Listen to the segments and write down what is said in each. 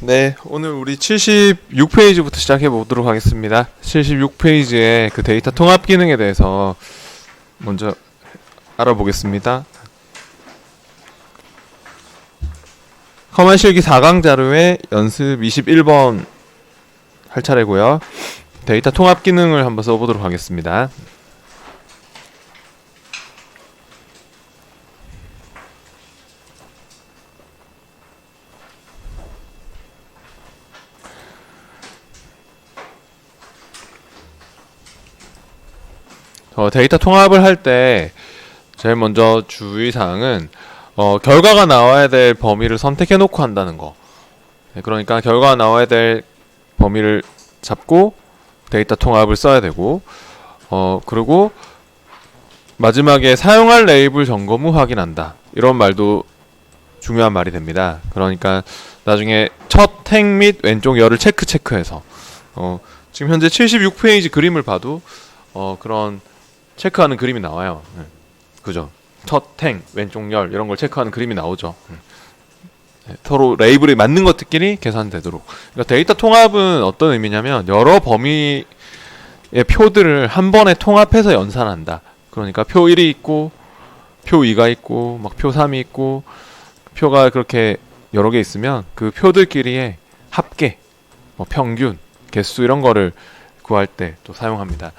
네, 오늘 우리 76페이지부터 시작해 보도록 하겠습니다. 76페이지의 그 데이터 통합 기능에 대해서 먼저 알아보겠습니다. 커만 실기 4강 자료의 연습 21번 할 차례고요. 데이터 통합 기능을 한번 써보도록 하겠습니다. 데이터 통합을 할 때 제일 먼저 주의사항은 결과가 나와야 될 범위를 선택해 놓고 한다는 거. 그러니까 결과가 나와야 될 범위를 잡고 데이터 통합을 써야 되고, 그리고 마지막에 사용할 레이블 점검 후 확인한다, 이런 말도 중요한 말이 됩니다. 그러니까 나중에 첫 행 및 왼쪽 열을 체크해서 지금 현재 76페이지 그림을 봐도 그런 체크하는 그림이 나와요. 그죠? 첫 행, 왼쪽 열 이런 걸 체크하는 그림이 나오죠. 서로 레이블이 맞는 것들끼리 계산되도록. 그러니까 데이터 통합은 어떤 의미냐면 여러 범위의 표들을 한 번에 통합해서 연산한다. 그러니까 표 1이 있고 표 2가 있고 막 표 3이 있고 표가 그렇게 여러 개 있으면 그 표들끼리의 합계, 평균, 개수 이런 거를 구할 때 또 사용합니다.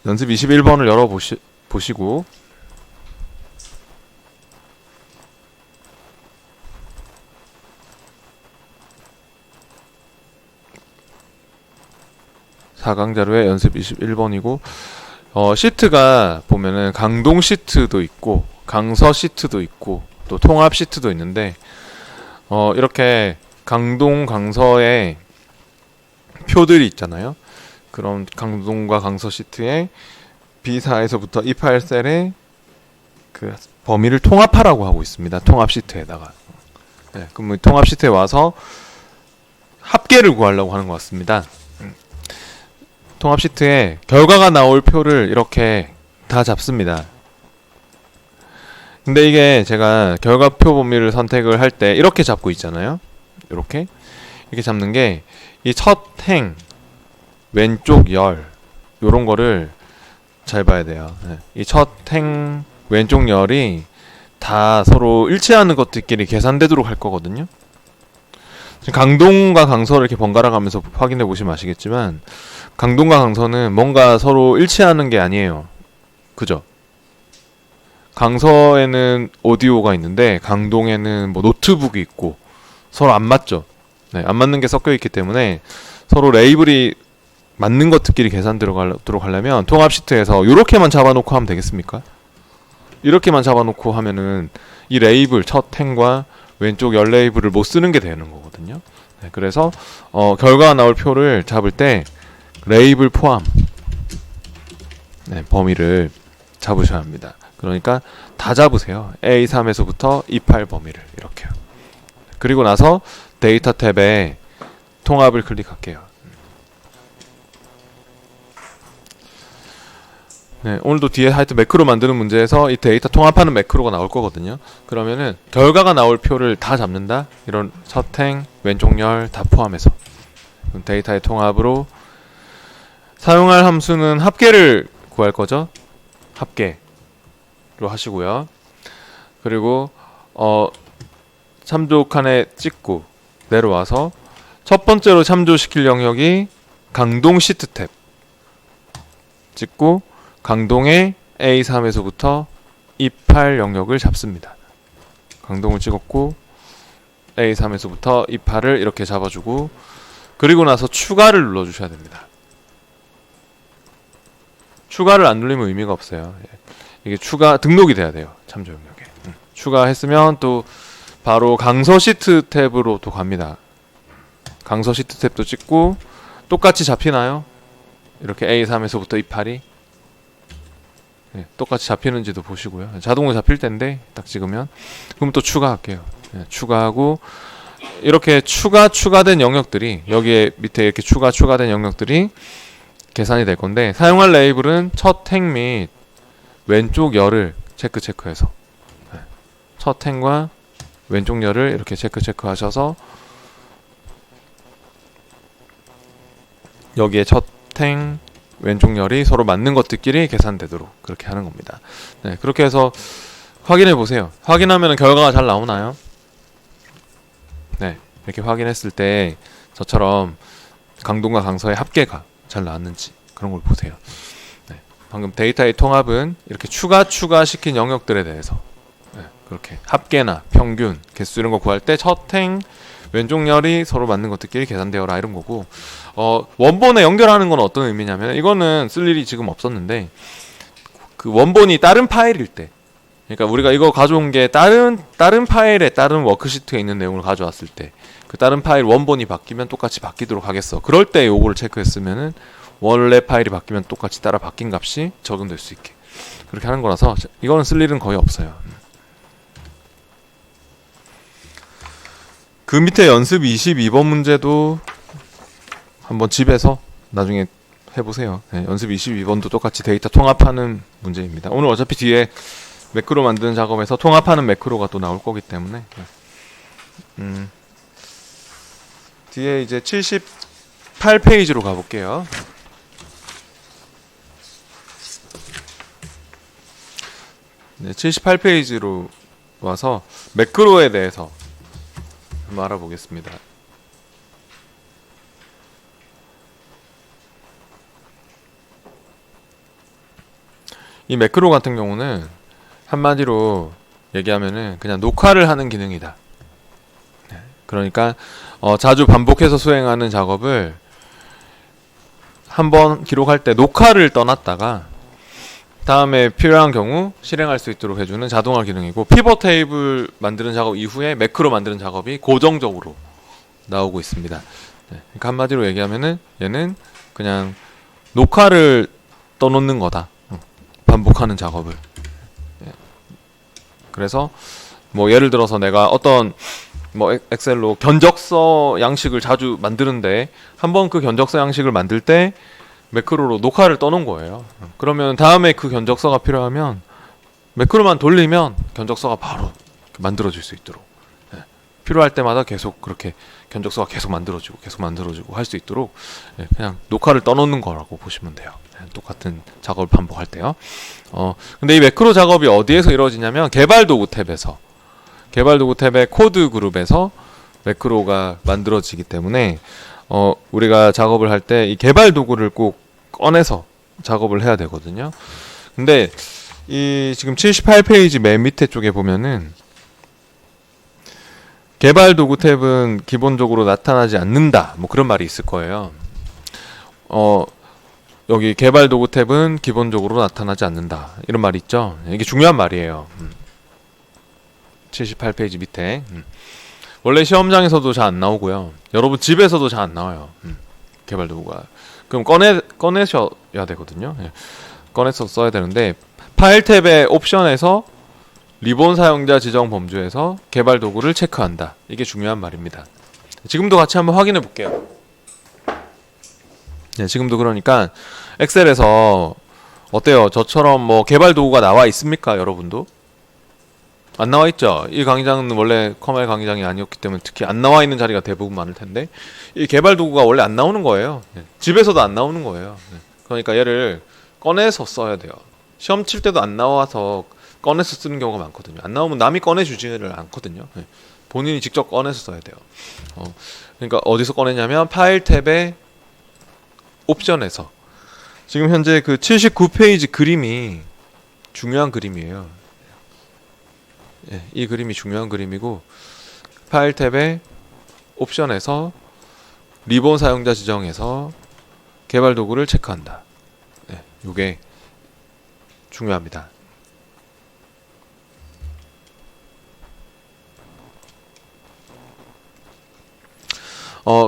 연습 21번을 보시고 사강 자료의 연습 21번이고 시트가 보면은 강동 시트도 있고 강서 시트도 있고 또 통합 시트도 있는데 이렇게 강동 강서의 표들이 있잖아요. 그럼 강동과 강서 시트의 B4에서부터 이 파일 셀의 그 범위를 통합하라고 하고 있습니다. 통합 시트에다가. 그럼 통합 시트에 와서 합계를 구하려고 하는 것 같습니다. 통합 시트에 결과가 나올 표를 이렇게 다 잡습니다. 근데 이게 제가 결과표 범위를 선택을 할 때 이렇게 잡고 있잖아요. 이렇게 잡는 게 이 첫 행 왼쪽 열 요런 거를 잘 봐야 돼요. 이 첫 행 왼쪽 열이 다 서로 일치하는 것들끼리 계산되도록 할 거거든요. 강동과 강서를 이렇게 번갈아 가면서 확인해 보시면 아시겠지만 강동과 강서는 뭔가 서로 일치하는 게 아니에요. 그죠? 강서에는 오디오가 있는데 강동에는 뭐 노트북이 있고 서로 안 맞죠. 안 맞는 게 섞여 있기 때문에 서로 레이블이 맞는 것들끼리 계산 들어가도록 하려면 통합 시트에서 이렇게만 잡아놓고 하면 되겠습니까? 이렇게만 잡아놓고 하면은 이 레이블 첫 행과 왼쪽 열 레이블을 못 쓰는 게 되는 거거든요. 그래서 결과가 나올 표를 잡을 때 레이블 포함 범위를 잡으셔야 합니다. 그러니까 다 잡으세요. A3에서부터 E8 범위를 이렇게요. 그리고 나서 데이터 탭에 통합을 클릭할게요. 오늘도 뒤에 하여튼 매크로 만드는 문제에서 이 데이터 통합하는 매크로가 나올 거거든요. 그러면은 결과가 나올 표를 다 잡는다. 이런 첫행, 왼쪽 열 다 포함해서 데이터의 통합으로 사용할 함수는 합계를 구할 거죠. 합계로 하시고요. 그리고 참조 칸에 찍고 내려와서 첫 번째로 참조시킬 영역이 강동 시트 탭 찍고 강동의 A3에서부터 E8 영역을 잡습니다. 강동을 찍었고 A3에서부터 E8을 이렇게 잡아주고 그리고 나서 추가를 눌러주셔야 됩니다. 추가를 안 누르면 의미가 없어요. 이게 추가 등록이 돼야 돼요. 참조 영역에. 추가했으면 또 바로 강서 시트 탭으로 또 갑니다. 강서 시트 탭도 찍고 똑같이 잡히나요? 이렇게 A3에서부터 E8이 똑같이 잡히는지도 보시고요. 자동으로 잡힐 텐데 딱 찍으면 그럼 또 추가할게요. 추가하고 이렇게 추가된 영역들이 여기에 밑에 이렇게 추가된 영역들이 계산이 될 건데 사용할 레이블은 첫 행 및 왼쪽 열을 체크해서 첫 행과 왼쪽 열을 이렇게 체크하셔서 여기에 첫행 왼쪽 열이 서로 맞는 것들끼리 계산되도록 그렇게 하는 겁니다. 네, 그렇게 해서 확인해 보세요. 확인하면 결과가 잘 나오나요? 네, 이렇게 확인했을 때 저처럼 강동과 강서의 합계가 잘 나왔는지 그런 걸 보세요. 네, 방금 데이터의 통합은 이렇게 추가시킨 영역들에 대해서 그렇게 합계나 평균, 개수 이런 거 구할 때 첫행 왼쪽 열이 서로 맞는 것들끼리 계산되어라 이런 거고, 원본에 연결하는 건 어떤 의미냐면, 이거는 쓸 일이 지금 없었는데 그 원본이 다른 파일일 때, 그러니까 우리가 이거 가져온 게 다른 파일에 다른 워크시트에 있는 내용을 가져왔을 때 그 다른 파일 원본이 바뀌면 똑같이 바뀌도록 하겠어. 그럴 때 요거를 체크했으면은 원래 파일이 바뀌면 똑같이 따라 바뀐 값이 적용될 수 있게 그렇게 하는 거라서 이거는 쓸 일은 거의 없어요. 그 밑에 연습 22번 문제도 한번 집에서 나중에 해보세요. 네, 연습 22번도 똑같이 데이터 통합하는 문제입니다. 오늘 어차피 뒤에 매크로 만드는 작업에서 통합하는 매크로가 또 나올 거기 때문에 뒤에 이제 78페이지로 가볼게요. 네, 78페이지로 와서 매크로에 대해서 한번 알아보겠습니다. 이 매크로 같은 경우는 한마디로 얘기하면은 그냥 녹화를 하는 기능이다. 네, 그러니까 자주 반복해서 수행하는 작업을 한번 기록할 때 녹화를 떠났다가 다음에 필요한 경우 실행할 수 있도록 해주는 자동화 기능이고, 피벗 테이블 만드는 작업 이후에 매크로 만드는 작업이 고정적으로 나오고 있습니다. 네, 그러니까 한마디로 얘기하면은 얘는 그냥 녹화를 떠놓는 거다. 반복하는 작업을. 네. 그래서 뭐 예를 들어서 내가 어떤 뭐 엑셀로 견적서 양식을 자주 만드는데 한번 그 견적서 양식을 만들 때 매크로로 녹화를 떠놓은 거예요. 그러면 다음에 그 견적서가 필요하면 매크로만 돌리면 견적서가 바로 만들어질 수 있도록, 필요할 때마다 계속 그렇게 견적서가 계속 만들어지고 할 수 있도록 그냥 녹화를 떠놓는 거라고 보시면 돼요. 똑같은 작업을 반복할 때요. 근데 이 매크로 작업이 어디에서 이루어지냐면 개발 도구 탭의 코드 그룹에서 매크로가 만들어지기 때문에 우리가 작업을 할 때 이 개발 도구를 꼭 꺼내서 작업을 해야 되거든요. 근데 이 지금 78페이지 맨 밑에 쪽에 보면은 개발 도구 탭은 기본적으로 나타나지 않는다, 뭐 그런 말이 있을 거예요. 여기 개발 도구 탭은 기본적으로 나타나지 않는다, 이런 말이 있죠. 이게 중요한 말이에요. 78페이지 밑에. 원래 시험장에서도 잘 안 나오고요. 여러분 집에서도 잘 안 나와요. 개발 도구가. 그럼 꺼내셔야 되거든요. 꺼내서 써야 되는데, 파일 탭의 옵션에서 리본 사용자 지정 범주에서 개발 도구를 체크한다. 이게 중요한 말입니다. 지금도 같이 한번 확인해 볼게요. 네, 지금도 그러니까 엑셀에서 어때요? 저처럼 뭐 개발 도구가 나와 있습니까? 여러분도? 안 나와 있죠? 이 강의장은 원래 컴활 강의장이 아니었기 때문에 특히 안 나와 있는 자리가 대부분 많을 텐데, 이 개발 도구가 원래 안 나오는 거예요. 집에서도 안 나오는 거예요. 그러니까 얘를 꺼내서 써야 돼요. 시험 칠 때도 안 나와서 꺼내서 쓰는 경우가 많거든요. 안 나오면 남이 꺼내주지를 않거든요. 본인이 직접 꺼내서 써야 돼요. 그러니까 어디서 꺼내냐면 파일 탭의 옵션에서. 지금 현재 그 79페이지 그림이 중요한 그림이에요. 이 그림이 중요한 그림이고, 파일 탭의 옵션에서 리본 사용자 지정에서 개발 도구를 체크한다. 이게 중요합니다.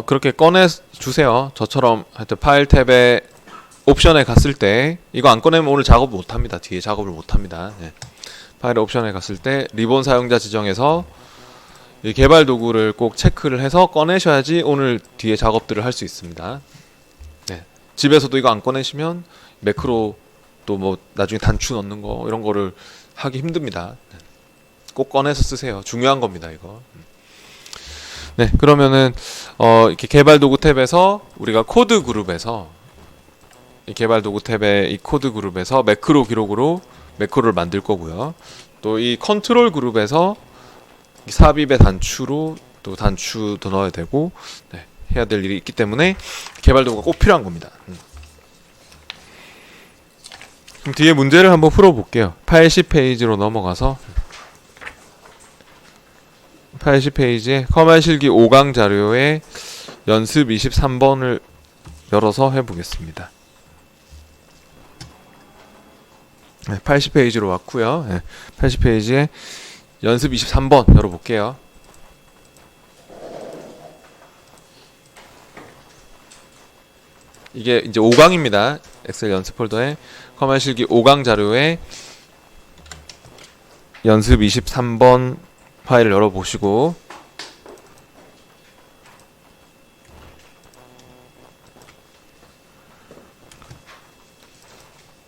그렇게 꺼내 주세요. 저처럼 하여튼 파일 탭의 옵션에 갔을 때, 이거 안 꺼내면 오늘 작업 못 합니다. 뒤에 작업을 못 합니다. 파일 옵션에 갔을 때 리본 사용자 지정에서 이 개발 도구를 꼭 체크를 해서 꺼내셔야지 오늘 뒤에 작업들을 할 수 있습니다. 집에서도 이거 안 꺼내시면 매크로 또 뭐 나중에 단추 넣는 거 이런 거를 하기 힘듭니다. 꼭 꺼내서 쓰세요. 중요한 겁니다, 이거. 네, 그러면은 이렇게 개발 도구 탭에서 우리가 코드 그룹에서 이 개발 도구 탭의 이 코드 그룹에서 매크로 기록으로 매크로를 만들 거고요. 또 이 컨트롤 그룹에서 이 삽입의 단추로 또 단추도 넣어야 되고, 네, 해야 될 일이 있기 때문에 개발 도구가 꼭 필요한 겁니다. 그럼 뒤에 문제를 한번 풀어볼게요. 80페이지로 넘어가서 80페이지에 커말 실기 5강 자료의 연습 23번을 열어서 해보겠습니다. 80페이지로 왔고요. 80페이지에 연습 23번 열어볼게요. 이게 이제 5강입니다. 엑셀 연습 폴더에 커말 실기 5강 자료에 연습 23번 파일을 열어보시고,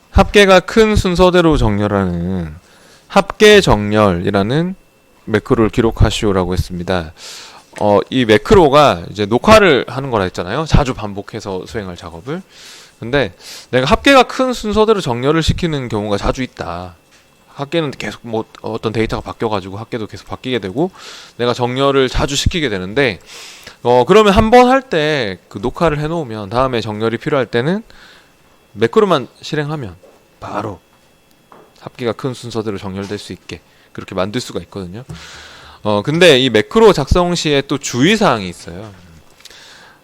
합계가 큰 순서대로 정렬하는 합계 정렬이라는 매크로를 기록하시오라고 했습니다. 이 매크로가 이제 녹화를 하는 거라 했잖아요. 자주 반복해서 수행할 작업을. 근데 내가 합계가 큰 순서대로 정렬을 시키는 경우가 자주 있다. 합계는 계속 뭐 어떤 데이터가 바뀌어가지고 합계도 계속 바뀌게 되고 내가 정렬을 자주 시키게 되는데, 그러면 한 번 할 때 그 녹화를 해놓으면 다음에 정렬이 필요할 때는 매크로만 실행하면 바로 합계가 큰 순서대로 정렬될 수 있게 그렇게 만들 수가 있거든요. 근데 이 매크로 작성 시에 또 주의사항이 있어요.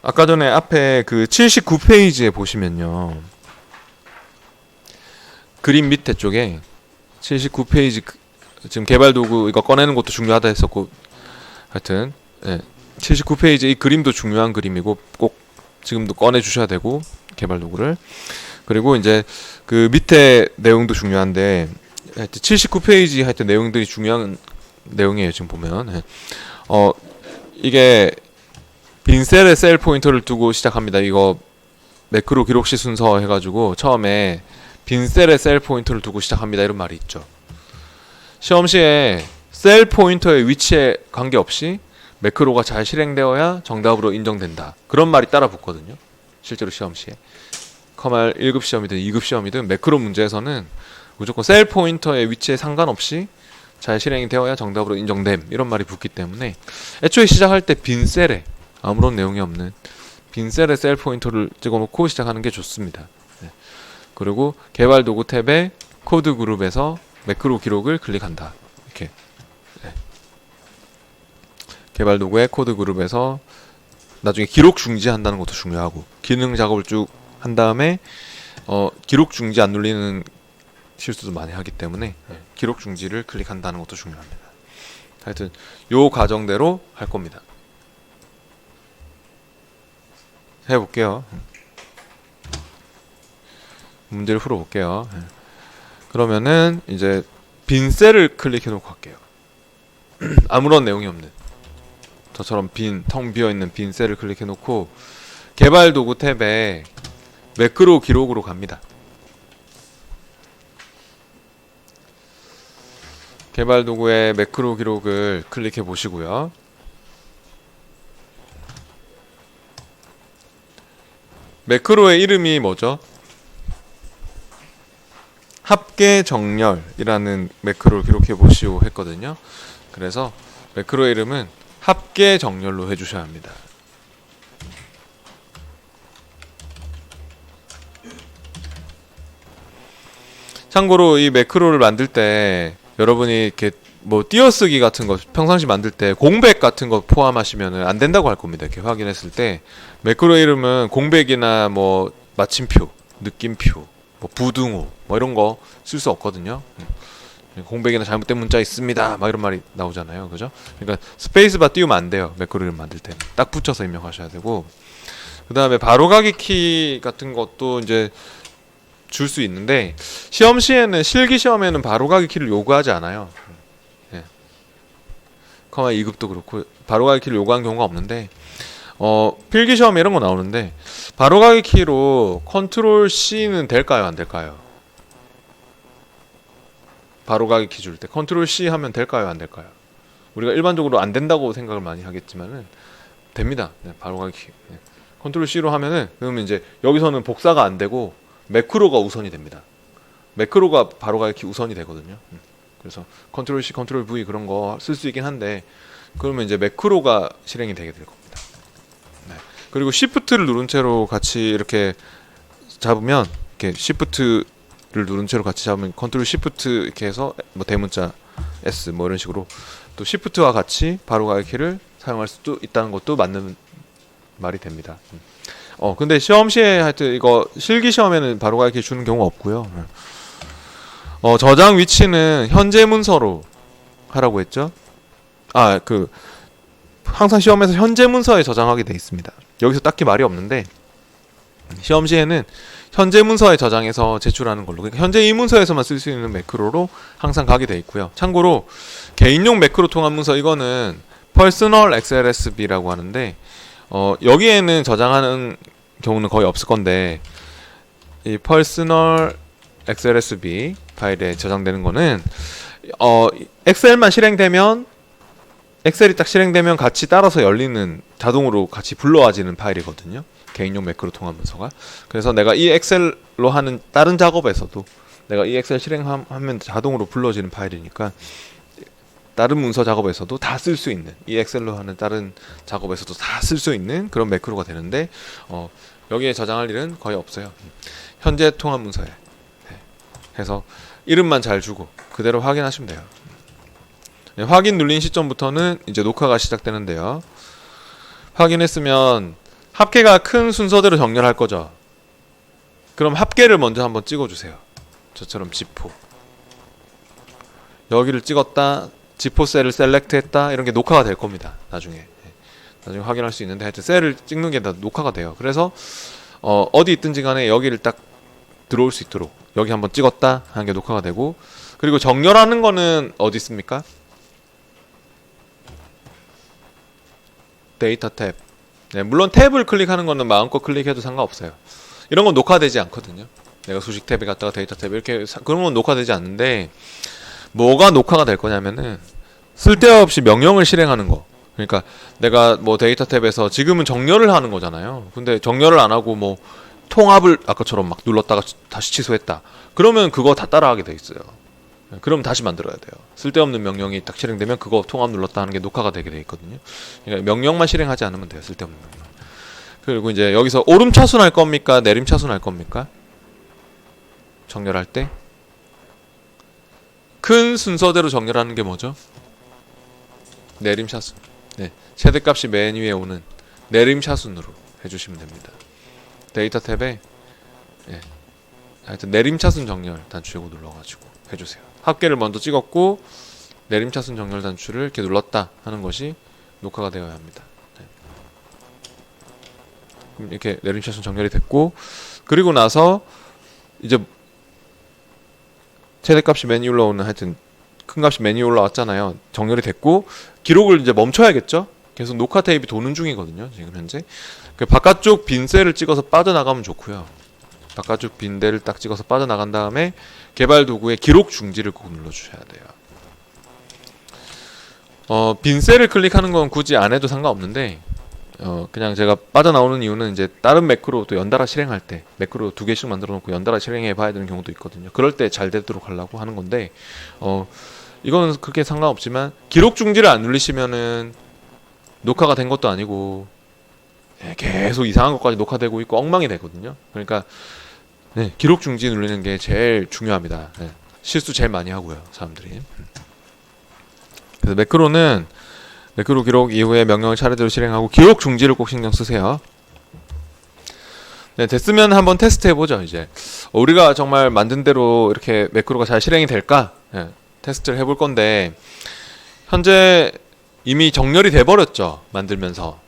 아까 전에 앞에 그 79페이지에 보시면요, 그림 밑에 쪽에 79페이지 지금 개발 도구 이거 꺼내는 것도 중요하다 했었고, 하여튼 79페이지 이 그림도 중요한 그림이고 꼭 지금도 꺼내 주셔야 되고, 개발 도구를. 그리고 이제 그 밑에 내용도 중요한데, 하여튼 79페이지 하여튼 내용들이 중요한 내용이에요. 지금 보면 이게 빈 셀에 셀 포인터를 두고 시작합니다. 이거 매크로 기록 시 순서 해가지고 처음에 빈 셀에 셀 포인터를 두고 시작합니다, 이런 말이 있죠. 시험 시에 셀 포인터의 위치에 관계없이 매크로가 잘 실행되어야 정답으로 인정된다, 그런 말이 따라 붙거든요. 실제로 시험 시에 커말 1급 시험이든 2급 시험이든 매크로 문제에서는 무조건 셀 포인터의 위치에 상관없이 잘 실행이 되어야 정답으로 인정됨, 이런 말이 붙기 때문에 애초에 시작할 때 빈 셀에 아무런 내용이 없는 빈 셀에 셀 포인터를 찍어놓고 시작하는 게 좋습니다. 그리고 개발 도구 탭에 코드 그룹에서 매크로 기록을 클릭한다, 이렇게. 개발 도구의 코드 그룹에서 나중에 기록 중지한다는 것도 중요하고, 기능 작업을 쭉 한 다음에 기록 중지 안 눌리는 실수도 많이 하기 때문에 기록 중지를 클릭한다는 것도 중요합니다. 하여튼 요 과정대로 할 겁니다. 해볼게요. 문제를 풀어볼게요. 그러면은 이제 빈 셀을 클릭해 놓고 할게요. 아무런 내용이 없는, 저처럼 텅 비어있는 빈 셀을 클릭해 놓고 개발 도구 탭에 매크로 기록으로 갑니다. 개발 도구의 매크로 기록을 클릭해 보시고요. 매크로의 이름이 뭐죠? 합계 정렬이라는 매크로를 기록해 보시오 했거든요. 그래서 매크로의 이름은 합계 정렬로 해주셔야 합니다. 참고로 이 매크로를 만들 때 여러분이 이렇게 뭐 띄어쓰기 같은 거 평상시 만들 때 공백 같은 거 포함하시면은 안 된다고 할 겁니다. 이렇게 확인했을 때 매크로 이름은 공백이나 뭐 마침표, 느낌표, 뭐 부등호 뭐 이런 거 쓸 수 없거든요. 공백이나 잘못된 문자 있습니다, 막 이런 말이 나오잖아요, 그죠? 그러니까 스페이스바 띄우면 안 돼요. 매크로 이름 만들 때는 딱 붙여서 입력하셔야 되고, 그 다음에 바로가기 키 같은 것도 이제 줄 수 있는데 시험 시에는 실기 시험에는 바로가기 키를 요구하지 않아요. 커마 2급도 그렇고 바로가기 키를 요구하는 경우가 없는데, 필기 시험에 이런 거 나오는데 바로가기 키로 컨트롤 C는 될까요, 안 될까요? 바로가기 키 줄 때 컨트롤 C 하면 될까요, 안 될까요? 우리가 일반적으로 안 된다고 생각을 많이 하겠지만은 됩니다. 네, 바로가기 키. 네. 컨트롤 C로 하면은 그러면 이제 여기서는 복사가 안 되고 매크로가 우선이 됩니다. 매크로가 바로가기 키 우선이 되거든요. 그래서 컨트롤 C, 컨트롤 V 그런 거 쓸 수 있긴 한데 그러면 이제 매크로가 실행이 되게 될 겁니다. 네. 그리고 Shift를 누른 채로 같이 이렇게 잡으면 이렇게 Shift를 누른 채로 같이 잡으면 컨트롤 Shift 이렇게 해서 뭐 대문자 S 뭐 이런 식으로 또 Shift와 같이 바로가기 키를 사용할 수도 있다는 것도 맞는 말이 됩니다. 근데 시험 시에 하여튼 이거 실기 시험에는 바로가기 키 주는 경우 없고요. 저장 위치는 현재 문서로 하라고 했죠. 항상 시험에서 현재 문서에 저장하게 돼 있습니다. 여기서 딱히 말이 없는데 시험 시에는 현재 문서에 저장해서 제출하는 걸로, 그러니까 현재 이 문서에서만 쓸 수 있는 매크로로 항상 가게 돼 있고요. 참고로 개인용 매크로 통합 문서 이거는 Personal XLSB라고 하는데 여기에는 저장하는 경우는 거의 없을 건데 이 Personal XLSB 파일에 저장되는 거는 엑셀만 실행되면 엑셀이 딱 실행되면 같이 따라서 열리는 자동으로 같이 불러와지는 파일이거든요. 개인용 매크로 통합 문서가. 그래서 내가 이 엑셀로 하는 다른 작업에서도 내가 이 엑셀 실행하면 자동으로 불러지는 파일이니까 다른 문서 작업에서도 다 쓸 수 있는, 이 엑셀로 하는 다른 작업에서도 다 쓸 수 있는 그런 매크로가 되는데 여기에 저장할 일은 거의 없어요. 현재 통합 문서에 해서 이름만 잘 주고 그대로 확인하시면 돼요. 네, 확인 눌린 시점부터는 이제 녹화가 시작되는데요. 확인했으면 합계가 큰 순서대로 정렬할 거죠. 그럼 합계를 먼저 한번 찍어주세요. 저처럼 지포. 여기를 찍었다, 지포 셀을 셀렉트했다, 이런 게 녹화가 될 겁니다. 나중에 확인할 수 있는데 하여튼 셀을 찍는 게 다 녹화가 돼요. 그래서 어디 있든지 간에 여기를 딱 들어올 수 있도록 여기 한번 찍었다 하는 게 녹화가 되고, 그리고 정렬하는 거는 어디 있습니까? 데이터 탭. 네, 물론 탭을 클릭하는 거는 마음껏 클릭해도 상관없어요. 이런 건 녹화되지 않거든요. 내가 수식 탭에 갔다가 데이터 탭 이렇게 그런 건 녹화되지 않는데 뭐가 녹화가 될 거냐면은 쓸데없이 명령을 실행하는 거. 그러니까 내가 뭐 데이터 탭에서 지금은 정렬을 하는 거잖아요. 근데 정렬을 안 하고 뭐 통합을 아까처럼 막 눌렀다가 다시 취소했다. 그러면 그거 다 따라하게 돼 있어요. 그럼 다시 만들어야 돼요. 쓸데없는 명령이 딱 실행되면 그거 통합 눌렀다 하는 게 녹화가 되게 돼 있거든요. 그러니까 명령만 실행하지 않으면 돼요. 쓸데없는 명령. 그리고 이제 여기서 오름 차순할 겁니까? 내림 차순할 겁니까? 정렬할 때 큰 순서대로 정렬하는 게 뭐죠? 내림 차순. 네, 최대값이 맨 위에 오는 내림 차순으로 해주시면 됩니다. 데이터 탭에 하여튼 내림 차순 정렬 단추 이거 눌러가지고 해주세요. 합계를 먼저 찍었고 내림차순 정렬 단추를 이렇게 눌렀다 하는 것이 녹화가 되어야 합니다. 네. 그럼 이렇게 내림차순 정렬이 됐고, 그리고 나서 이제 최대값이 맨 위에 올라오는, 하여튼 큰 값이 맨 위에 올라왔잖아요. 정렬이 됐고 기록을 이제 멈춰야겠죠. 계속 녹화 테이프 도는 중이거든요. 지금 현재 그 바깥쪽 빈 셀을 찍어서 빠져나가면 좋고요. 바깥쪽 빈대를 딱 찍어서 빠져나간 다음에 개발 도구의 기록 중지를 꼭 눌러주셔야 돼요. 빈 셀을 클릭하는 건 굳이 안 해도 상관없는데 그냥 제가 빠져나오는 이유는 이제 다른 매크로 또 연달아 실행할 때 매크로 2개씩 만들어 놓고 연달아 실행해 봐야 되는 경우도 있거든요. 그럴 때 잘 되도록 하려고 하는 건데 이거는 그렇게 상관없지만 기록 중지를 안 누르시면은 녹화가 된 것도 아니고 계속 이상한 것까지 녹화되고 있고 엉망이 되거든요. 그러니까 기록 중지 누르는 게 제일 중요합니다. 실수 제일 많이 하고요, 사람들이. 그래서 매크로는 매크로 기록 이후에 명령을 차례대로 실행하고 기록 중지를 꼭 신경 쓰세요. 네, 됐으면 한번 테스트 해보죠. 이제 우리가 정말 만든 대로 이렇게 매크로가 잘 실행이 될까 테스트를 해볼 건데, 현재 이미 정렬이 돼버렸죠, 만들면서.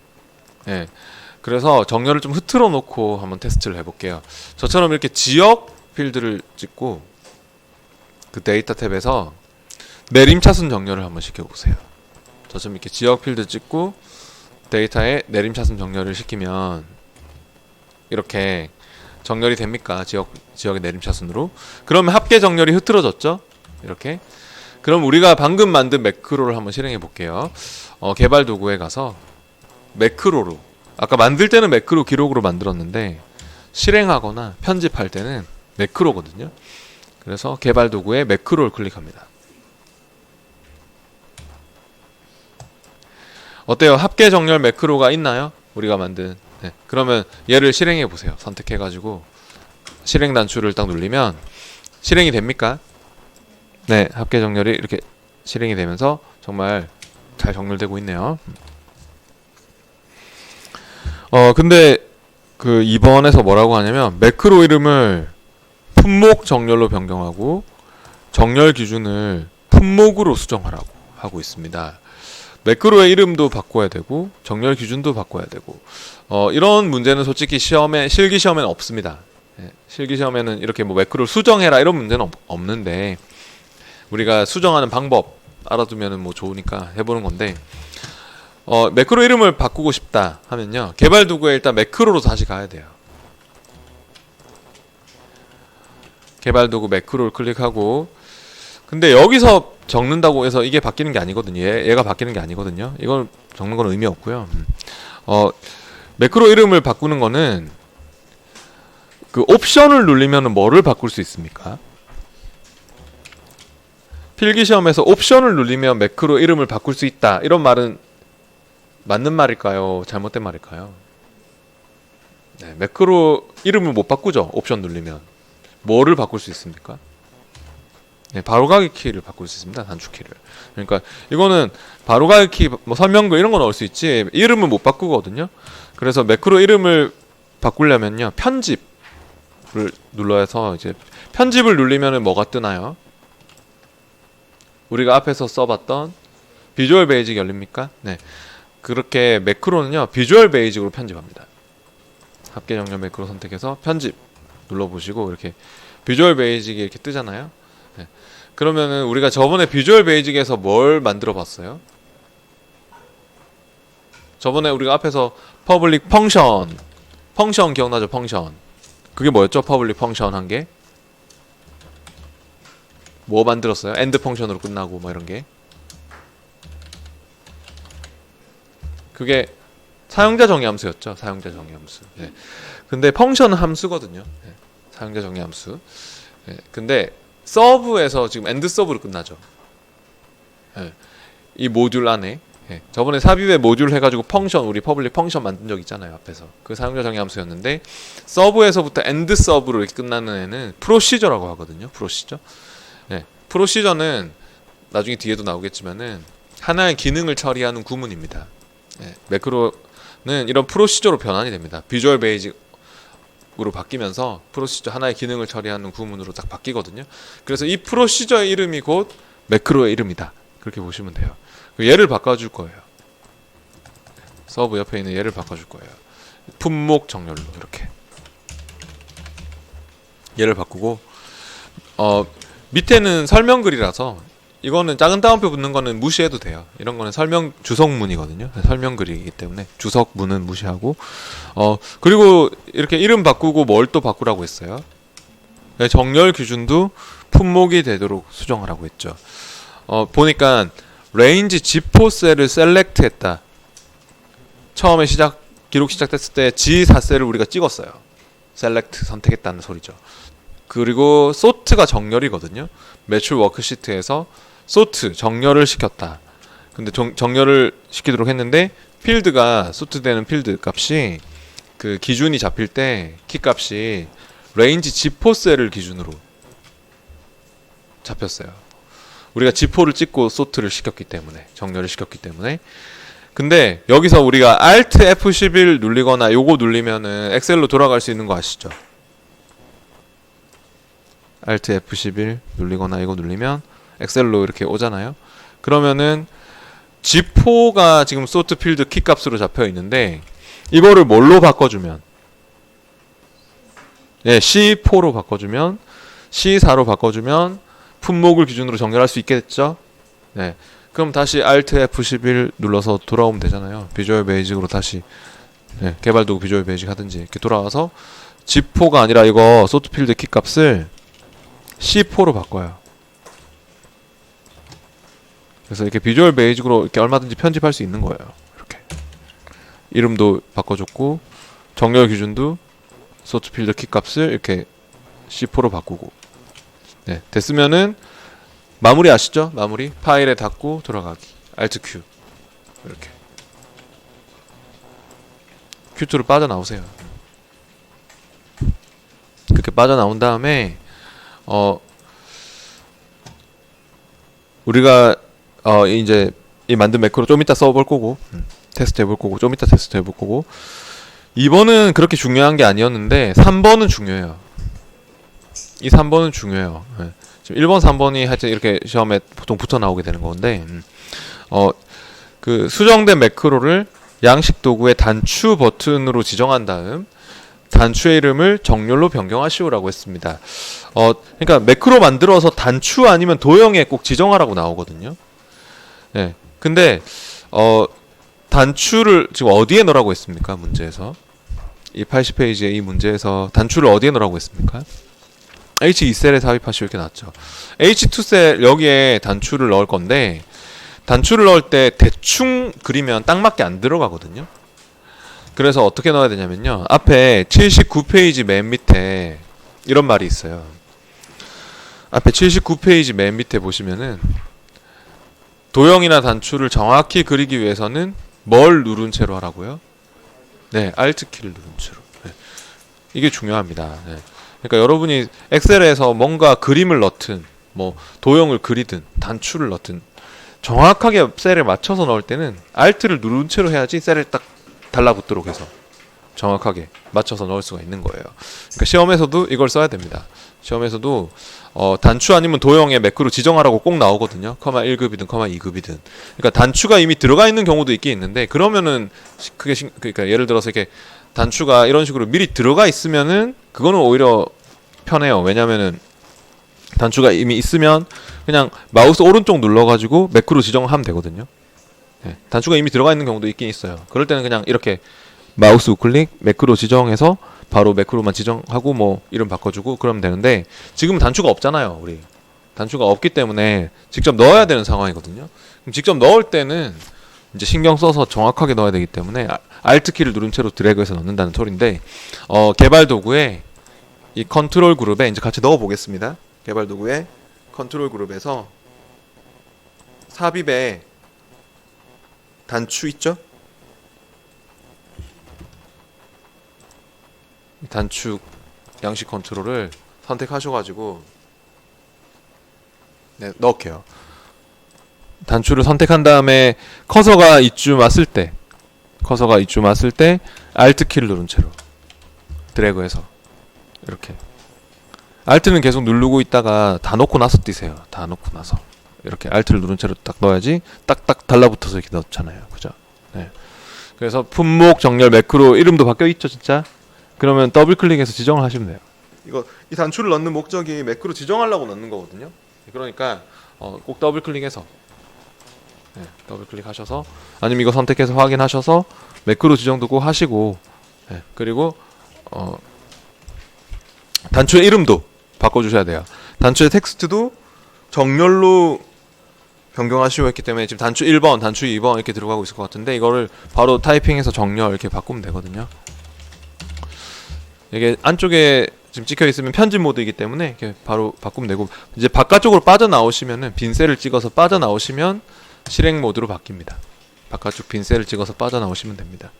그래서 정렬을 좀 흐트러 놓고 한번 테스트를 해볼게요. 저처럼 이렇게 지역 필드를 찍고 그 데이터 탭에서 내림차순 정렬을 한번 시켜보세요. 저처럼 이렇게 지역 필드 찍고 데이터에 내림차순 정렬을 시키면 이렇게 정렬이 됩니까? 지역의 내림차순으로. 그러면 합계 정렬이 흐트러졌죠? 이렇게. 그럼 우리가 방금 만든 매크로를 한번 실행해 볼게요. 개발 도구에 가서 매크로로, 아까 만들 때는 매크로 기록으로 만들었는데 실행하거나 편집할 때는 매크로거든요. 그래서 개발 도구에 매크로를 클릭합니다. 어때요? 합계 정렬 매크로가 있나요? 우리가 만든. 네. 그러면 얘를 실행해 보세요. 선택해 가지고 실행 단추를 딱 누르면 실행이 됩니까? 네, 합계 정렬이 이렇게 실행이 되면서 정말 잘 정렬되고 있네요. 근데 그 2번에서 뭐라고 하냐면 매크로 이름을 품목 정렬로 변경하고 정렬 기준을 품목으로 수정하라고 하고 있습니다. 매크로의 이름도 바꿔야 되고 정렬 기준도 바꿔야 되고 이런 문제는 솔직히 실기 시험에는 없습니다. 예, 실기 시험에는 이렇게 뭐 매크로를 수정해라 이런 문제는 없는데 우리가 수정하는 방법 알아두면은 뭐 좋으니까 해보는 건데 매크로 이름을 바꾸고 싶다 하면요 개발 도구에 일단 매크로로 다시 가야 돼요. 개발 도구 매크로를 클릭하고 근데 여기서 적는다고 해서 이게 바뀌는 게 아니거든요. 얘가 바뀌는 게 아니거든요. 이걸 적는 건 의미 없고요. 매크로 이름을 바꾸는 거는 그 옵션을 누르면 뭐를 바꿀 수 있습니까? 필기시험에서 옵션을 누르면 매크로 이름을 바꿀 수 있다. 이런 말은 맞는 말일까요? 잘못된 말일까요? 네, 매크로 이름을 못 바꾸죠. 옵션 누르면. 뭐를 바꿀 수 있습니까? 네, 바로가기 키를 바꿀 수 있습니다. 단축키를. 그러니까 이거는 바로가기 키, 뭐 설명글 이런 건 넣을 수 있지 이름은 못 바꾸거든요. 그래서 매크로 이름을 바꾸려면요 편집을 눌러서 이제 편집을 누르면은 뭐가 뜨나요? 우리가 앞에서 써봤던 비주얼 베이직 열립니까? 네. 그렇게 매크로는요 비주얼 베이직으로 편집합니다. 합계 정렬 매크로 선택해서 편집 눌러보시고 이렇게 비주얼 베이직이 이렇게 뜨잖아요. 네. 그러면은 우리가 저번에 비주얼 베이직에서 뭘 만들어 봤어요? 저번에 우리가 앞에서 퍼블릭 펑션 기억나죠? 펑션 그게 뭐였죠? 퍼블릭 펑션 한 게 뭐 만들었어요? 엔드 펑션으로 끝나고 뭐 이런 게 그게 사용자 정의 함수였죠. 사용자 정의 함수. 네. 근데 펑션은 함수거든요. 네. 사용자 정의 함수. 네. 근데 서브에서 지금 엔드 서브로 끝나죠. 네. 이 모듈 안에 저번에 삽입에 모듈 해가지고 펑션 우리 퍼블릭 펑션 만든 적 있잖아요. 앞에서 그 사용자 정의 함수였는데 서브에서부터 엔드 서브로 이렇게 끝나는 애는 프로시저라고 하거든요. 프로시저. 네. 프로시저는 나중에 뒤에도 나오겠지만은 하나의 기능을 처리하는 구문입니다. 네. 매크로는 이런 프로시저로 변환이 됩니다. 비주얼 베이직으로 바뀌면서 프로시저 하나의 기능을 처리하는 구문으로 딱 바뀌거든요. 그래서 이 프로시저의 이름이 곧 매크로의 이름이다. 그렇게 보시면 돼요. 얘를 바꿔줄 거예요. 서브 옆에 있는 얘를 바꿔줄 거예요. 품목 정렬로 이렇게 얘를 바꾸고 밑에는 설명글이라서 이거는 작은 따옴표 붙는 거는 무시해도 돼요. 이런 거는 주석문이거든요. 설명글이기 때문에 주석문은 무시하고 그리고 이렇게 이름 바꾸고 뭘 또 바꾸라고 했어요. 정렬 기준도 품목이 되도록 수정하라고 했죠. 보니까 레인지 G4 셀을 셀렉트 했다. 처음에 기록 시작됐을 때 G4셀을 우리가 찍었어요. 셀렉트 선택했다는 소리죠. 그리고 소트가 정렬이거든요. 매출 워크시트에서 소트 정렬을 시켰다. 근데 정렬을 시키도록 했는데 필드가 소트되는 필드 값이 그 기준이 잡힐 때 키 값이 레인지 G4 셀을 기준으로 잡혔어요. 우리가 G4를 찍고 소트를 시켰기 때문에 정렬을 시켰기 때문에 근데 여기서 우리가 Alt F11 눌리거나 요거 눌리면은 엑셀로 돌아갈 수 있는 거 아시죠? Alt F11 눌리거나 이거 눌리면 엑셀로 이렇게 오잖아요. 그러면은 G4가 지금 소트 필드 키 값으로 잡혀 있는데 이거를 뭘로 바꿔주면 C4로 바꿔주면 C4로 바꿔주면 품목을 기준으로 정렬할 수 있겠죠? 네. 그럼 다시 Alt F11 눌러서 돌아오면 되잖아요. 비주얼 베이직으로 다시 개발 도구 비주얼 베이직 하든지 이렇게 돌아와서 G4가 아니라 이거 소트 필드 키 값을 C4로 바꿔요. 그래서 이렇게 비주얼 베이직으로 이렇게 얼마든지 편집할 수 있는 거예요. 이렇게 이름도 바꿔줬고 정렬 기준도 소트 필드 키 값을 이렇게 C4로 바꾸고 네, 됐으면은 마무리 아시죠? 마무리 파일에 닫고 돌아가기 Alt Q 이렇게 Q2로 빠져나오세요. 그렇게 빠져나온 다음에 우리가 이제 이 만든 매크로 좀 이따 써볼 거고 테스트 해볼 거고 좀 이따 테스트 해볼 거고 2번은 그렇게 중요한 게 아니었는데 3번은 중요해요. 이 3번은 중요해요. 네. 지금 1번, 3번이 하여튼 이렇게 시험에 보통 붙어 나오게 되는 건데 그 수정된 매크로를 양식 도구의 단추 버튼으로 지정한 다음 단추의 이름을 정렬로 변경하시오라고 했습니다. 그러니까 매크로 만들어서 단추 아니면 도형에 꼭 지정하라고 나오거든요. 네. 근데 단추를 지금 어디에 넣으라고 했습니까? 문제에서 이 80페이지의 이 문제에서 단추를 어디에 넣으라고 했습니까? H2셀에 삽입하시오 이렇게 나왔죠. H2셀 여기에 단추를 넣을 건데 단추를 넣을 때 대충 그리면 딱 맞게 안 들어가거든요. 그래서 어떻게 넣어야 되냐면요. 앞에 79페이지 맨 밑에 이런 말이 있어요. 앞에 79페이지 맨 밑에 보시면은 도형이나 단추를 정확히 그리기 위해서는 뭘 누른 채로 하라고요? 네, Alt 키를 누른 채로. 네. 이게 중요합니다. 네. 그러니까 여러분이 엑셀에서 뭔가 그림을 넣든 뭐 도형을 그리든 단추를 넣든 정확하게 셀에 맞춰서 넣을 때는 Alt를 누른 채로 해야지 셀을 딱 달라붙도록 해서 정확하게 맞춰서 넣을 수가 있는 거예요. 그러니까 시험에서도 이걸 써야 됩니다. 시험에서도 단추 아니면 도형에 매크로 지정하라고 꼭 나오거든요. 커마 1급이든 커마 2급이든. 그러니까 단추가 이미 들어가 있는 경우도 있긴 있는데 그러면은 그러니까 예를 들어서 이렇게 단추가 이런 식으로 미리 들어가 있으면은 그거는 오히려 편해요. 왜냐면은 단추가 이미 있으면 그냥 마우스 오른쪽 눌러가지고 매크로 지정하면 되거든요. 네, 단추가 이미 들어가 있는 경우도 있긴 있어요. 그럴 때는 그냥 이렇게 마우스 우클릭 매크로 지정해서 바로 매크로만 지정하고 뭐 이름 바꿔주고 그러면 되는데 지금은 단추가 없잖아요. 우리 단추가 없기 때문에 직접 넣어야 되는 상황이거든요. 그럼 직접 넣을 때는 이제 신경 써서 정확하게 넣어야 되기 때문에 Alt 키를 누른 채로 드래그해서 넣는다는 소리인데 개발 도구에 이 컨트롤 그룹에 이제 같이 넣어 보겠습니다. 개발 도구에 컨트롤 그룹에서 삽입에 단추 있죠? 단추 양식 컨트롤을 선택하셔가지고 네, 넣을게요. 단추를 선택한 다음에 커서가 이쯤 왔을 때 Alt 키를 누른 채로 드래그해서 이렇게 Alt는 계속 누르고 있다가 다 넣고 나서 뛰세요. 다 넣고 나서 이렇게 Alt를 누른 채로 딱 넣어야지 딱딱 달라붙어서 이렇게 넣잖아요. 그죠? 네. 그래서 품목 정렬 매크로 이름도 바뀌어 있죠, 진짜. 그러면 더블 클릭해서 지정을 하시면 돼요. 이 단추를 넣는 목적이 매크로 지정하려고 넣는 거거든요. 그러니까 꼭 더블 클릭해서 네, 더블 클릭하셔서 아니면 이거 선택해서 확인하셔서 매크로 지정도 꼭 하시고 네, 그리고 단추의 이름도 바꿔주셔야 돼요. 단추의 텍스트도 정렬로 변경하시고 했기 때문에 지금 단추 1번, 단추 2번 이렇게 들어가고 있을 것 같은데 이거를 바로 타이핑해서 정렬 이렇게 바꾸면 되거든요. 이게 안쪽에 지금 찍혀 있으면 편집 모드이기 때문에 이렇게 바로 바꾸면 되고 이제 바깥쪽으로 빠져나오시면은 빈 셀을 찍어서 빠져나오시면 실행 모드로 바뀝니다. 바깥쪽 빈 셀을 찍어서 빠져나오시면 됩니다.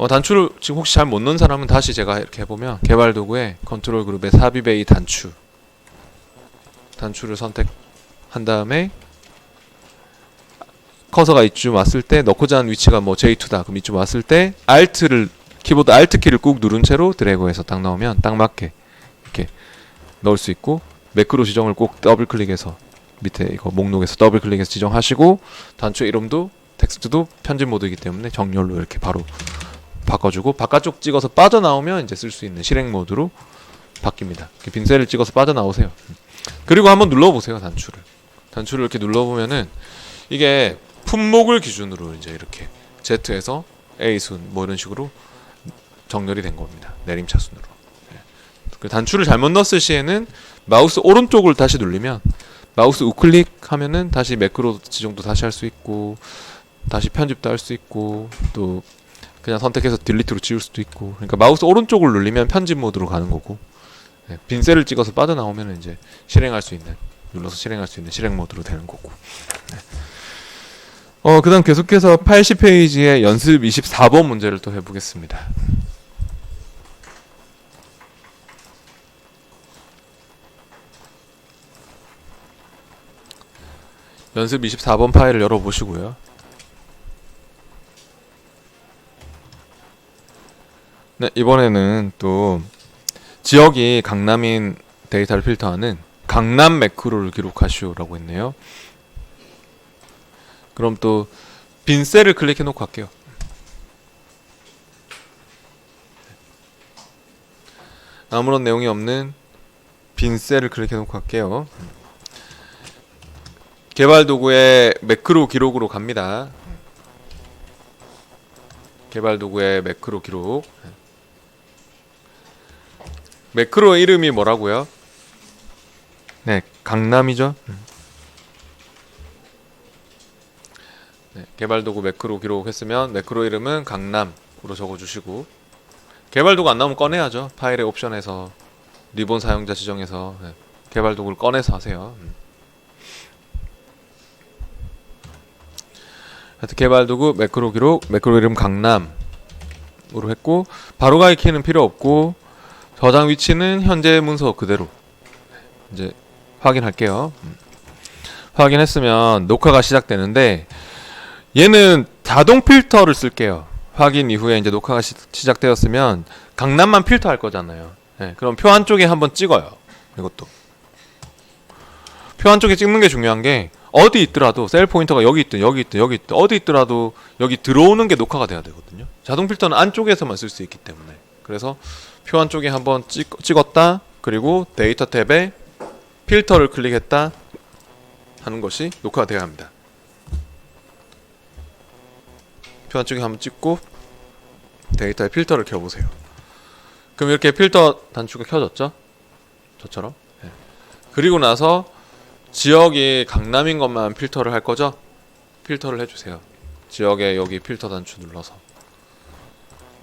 단추를 지금 혹시 잘 못 넣은 사람은 다시 제가 이렇게 해보면 개발 도구에 컨트롤 그룹에 삽입의 이 단추를 선택한 다음에 커서가 이쯤 왔을 때 넣고자 하는 위치가 뭐 J2다. 그럼 이쯤 왔을 때 키보드 Alt 키를 꾹 누른 채로 드래그해서 딱 넣으면 딱 맞게 이렇게 넣을 수 있고 매크로 지정을 꼭 더블 클릭해서 밑에 이거 목록에서 더블 클릭해서 지정하시고 단추 이름도 텍스트도 편집 모드이기 때문에 정렬로 이렇게 바로 바꿔주고 바깥쪽 찍어서 빠져나오면 이제 쓸 수 있는 실행 모드로 바뀝니다. 빈셀을 찍어서 빠져나오세요. 그리고 한번 눌러보세요. 단추를 이렇게 눌러보면은 이게 품목을 기준으로 이제 이렇게 Z에서 A순 뭐 이런 식으로 정렬이 된 겁니다. 내림차순으로. 네. 단추를 잘못 넣었을 시에는 마우스 오른쪽을 다시 누르면 마우스 우클릭 하면은 다시 매크로 지정도 다시 할 수 있고, 다시 편집도 할 수 있고, 또 그냥 선택해서 딜리트로 지울 수도 있고. 그러니까 마우스 오른쪽을 누르면 편집 모드로 가는 거고, 네, 빈 셀을 찍어서 빠져나오면 이제 실행할 수 있는, 눌러서 실행할 수 있는 실행 모드로 되는 거고. 네. 그 다음 계속해서 80페이지의 연습 24번 문제를 또 해보겠습니다. 연습 24번 파일을 열어보시고요. 네, 이번에는 또 지역이 강남인 데이터를 필터하는 강남 매크로를 기록하시오라고 했네요. 그럼 또 빈 셀을 클릭해 놓고 할게요. 아무런 내용이 없는 빈 셀을 클릭해 놓고 할게요. 개발 도구의 매크로 기록으로 갑니다. 개발 도구의 매크로 기록. 매크로 이름이 뭐라고요? 네, 강남이죠. 네, 개발 도구 매크로 기록했으면 매크로 이름은 강남으로 적어주시고, 개발 도구 안 나오면 꺼내야죠. 파일의 옵션에서 리본 사용자 지정해서 네, 개발 도구를 꺼내서 하세요. 하여튼 개발 도구 매크로 기록, 매크로 이름 강남으로 했고, 바로가기 키는 필요 없고, 저장 위치는 현재 문서 그대로 이제 확인할게요. 확인했으면 녹화가 시작되는데, 얘는 자동 필터를 쓸게요. 확인 이후에 이제 녹화가 시작되었으면 강남만 필터할 거잖아요. 네, 그럼 표 한쪽에 한번 찍어요. 이것도 표 한쪽에 찍는 게 중요한 게, 어디 있더라도 셀 포인터가 여기 있든 여기 있든 여기 있든 어디 있더라도 여기 들어오는 게 녹화가 돼야 되거든요. 자동 필터는 안쪽에서만 쓸 수 있기 때문에. 그래서 표 한쪽에 한번 찍었다, 그리고 데이터 탭에 필터를 클릭했다 하는 것이 녹화가 되어야 합니다. 표 한쪽에 한번 찍고 데이터에 필터를 켜보세요. 그럼 이렇게 필터 단추가 켜졌죠? 저처럼. 네. 그리고 나서 지역이 강남인 것만 필터를 할 거죠? 필터를 해주세요. 지역에 여기 필터 단추 눌러서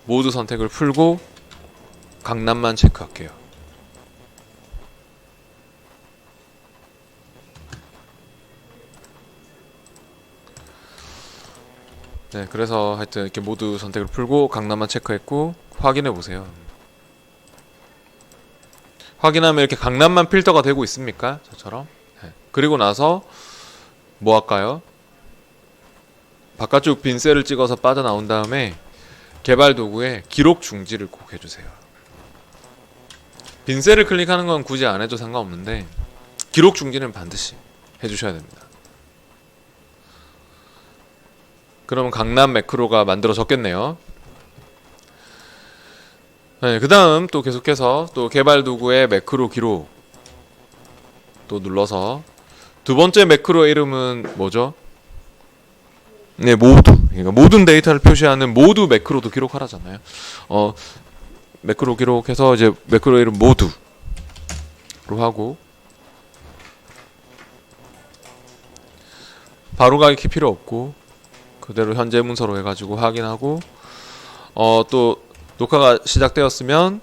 모두 선택을 풀고 강남만 체크할게요. 네, 그래서 하여튼 이렇게 모두 선택을 풀고 강남만 체크했고, 확인해 보세요. 확인하면 이렇게 강남만 필터가 되고 있습니까? 저처럼. 네. 그리고 나서 뭐 할까요? 바깥쪽 빈 셀을 찍어서 빠져나온 다음에 개발 도구에 기록 중지를 꼭 해주세요. 빈 셀을 클릭하는 건 굳이 안 해도 상관없는데, 기록 중지는 반드시 해주셔야 됩니다. 그러면 강남 매크로가 만들어졌겠네요. 네, 그 다음 또 계속해서 또 개발 도구의 매크로 기록 또 눌러서, 두 번째 매크로 이름은 뭐죠? 네, 모두. 그러니까 모든 데이터를 표시하는 모두 매크로도 기록하라잖아요. 매크로 기록해서 이제 매크로 이름 모두로 하고, 바로가기 키 필요 없고 그대로 현재 문서로 해가지고 확인하고, 또 녹화가 시작되었으면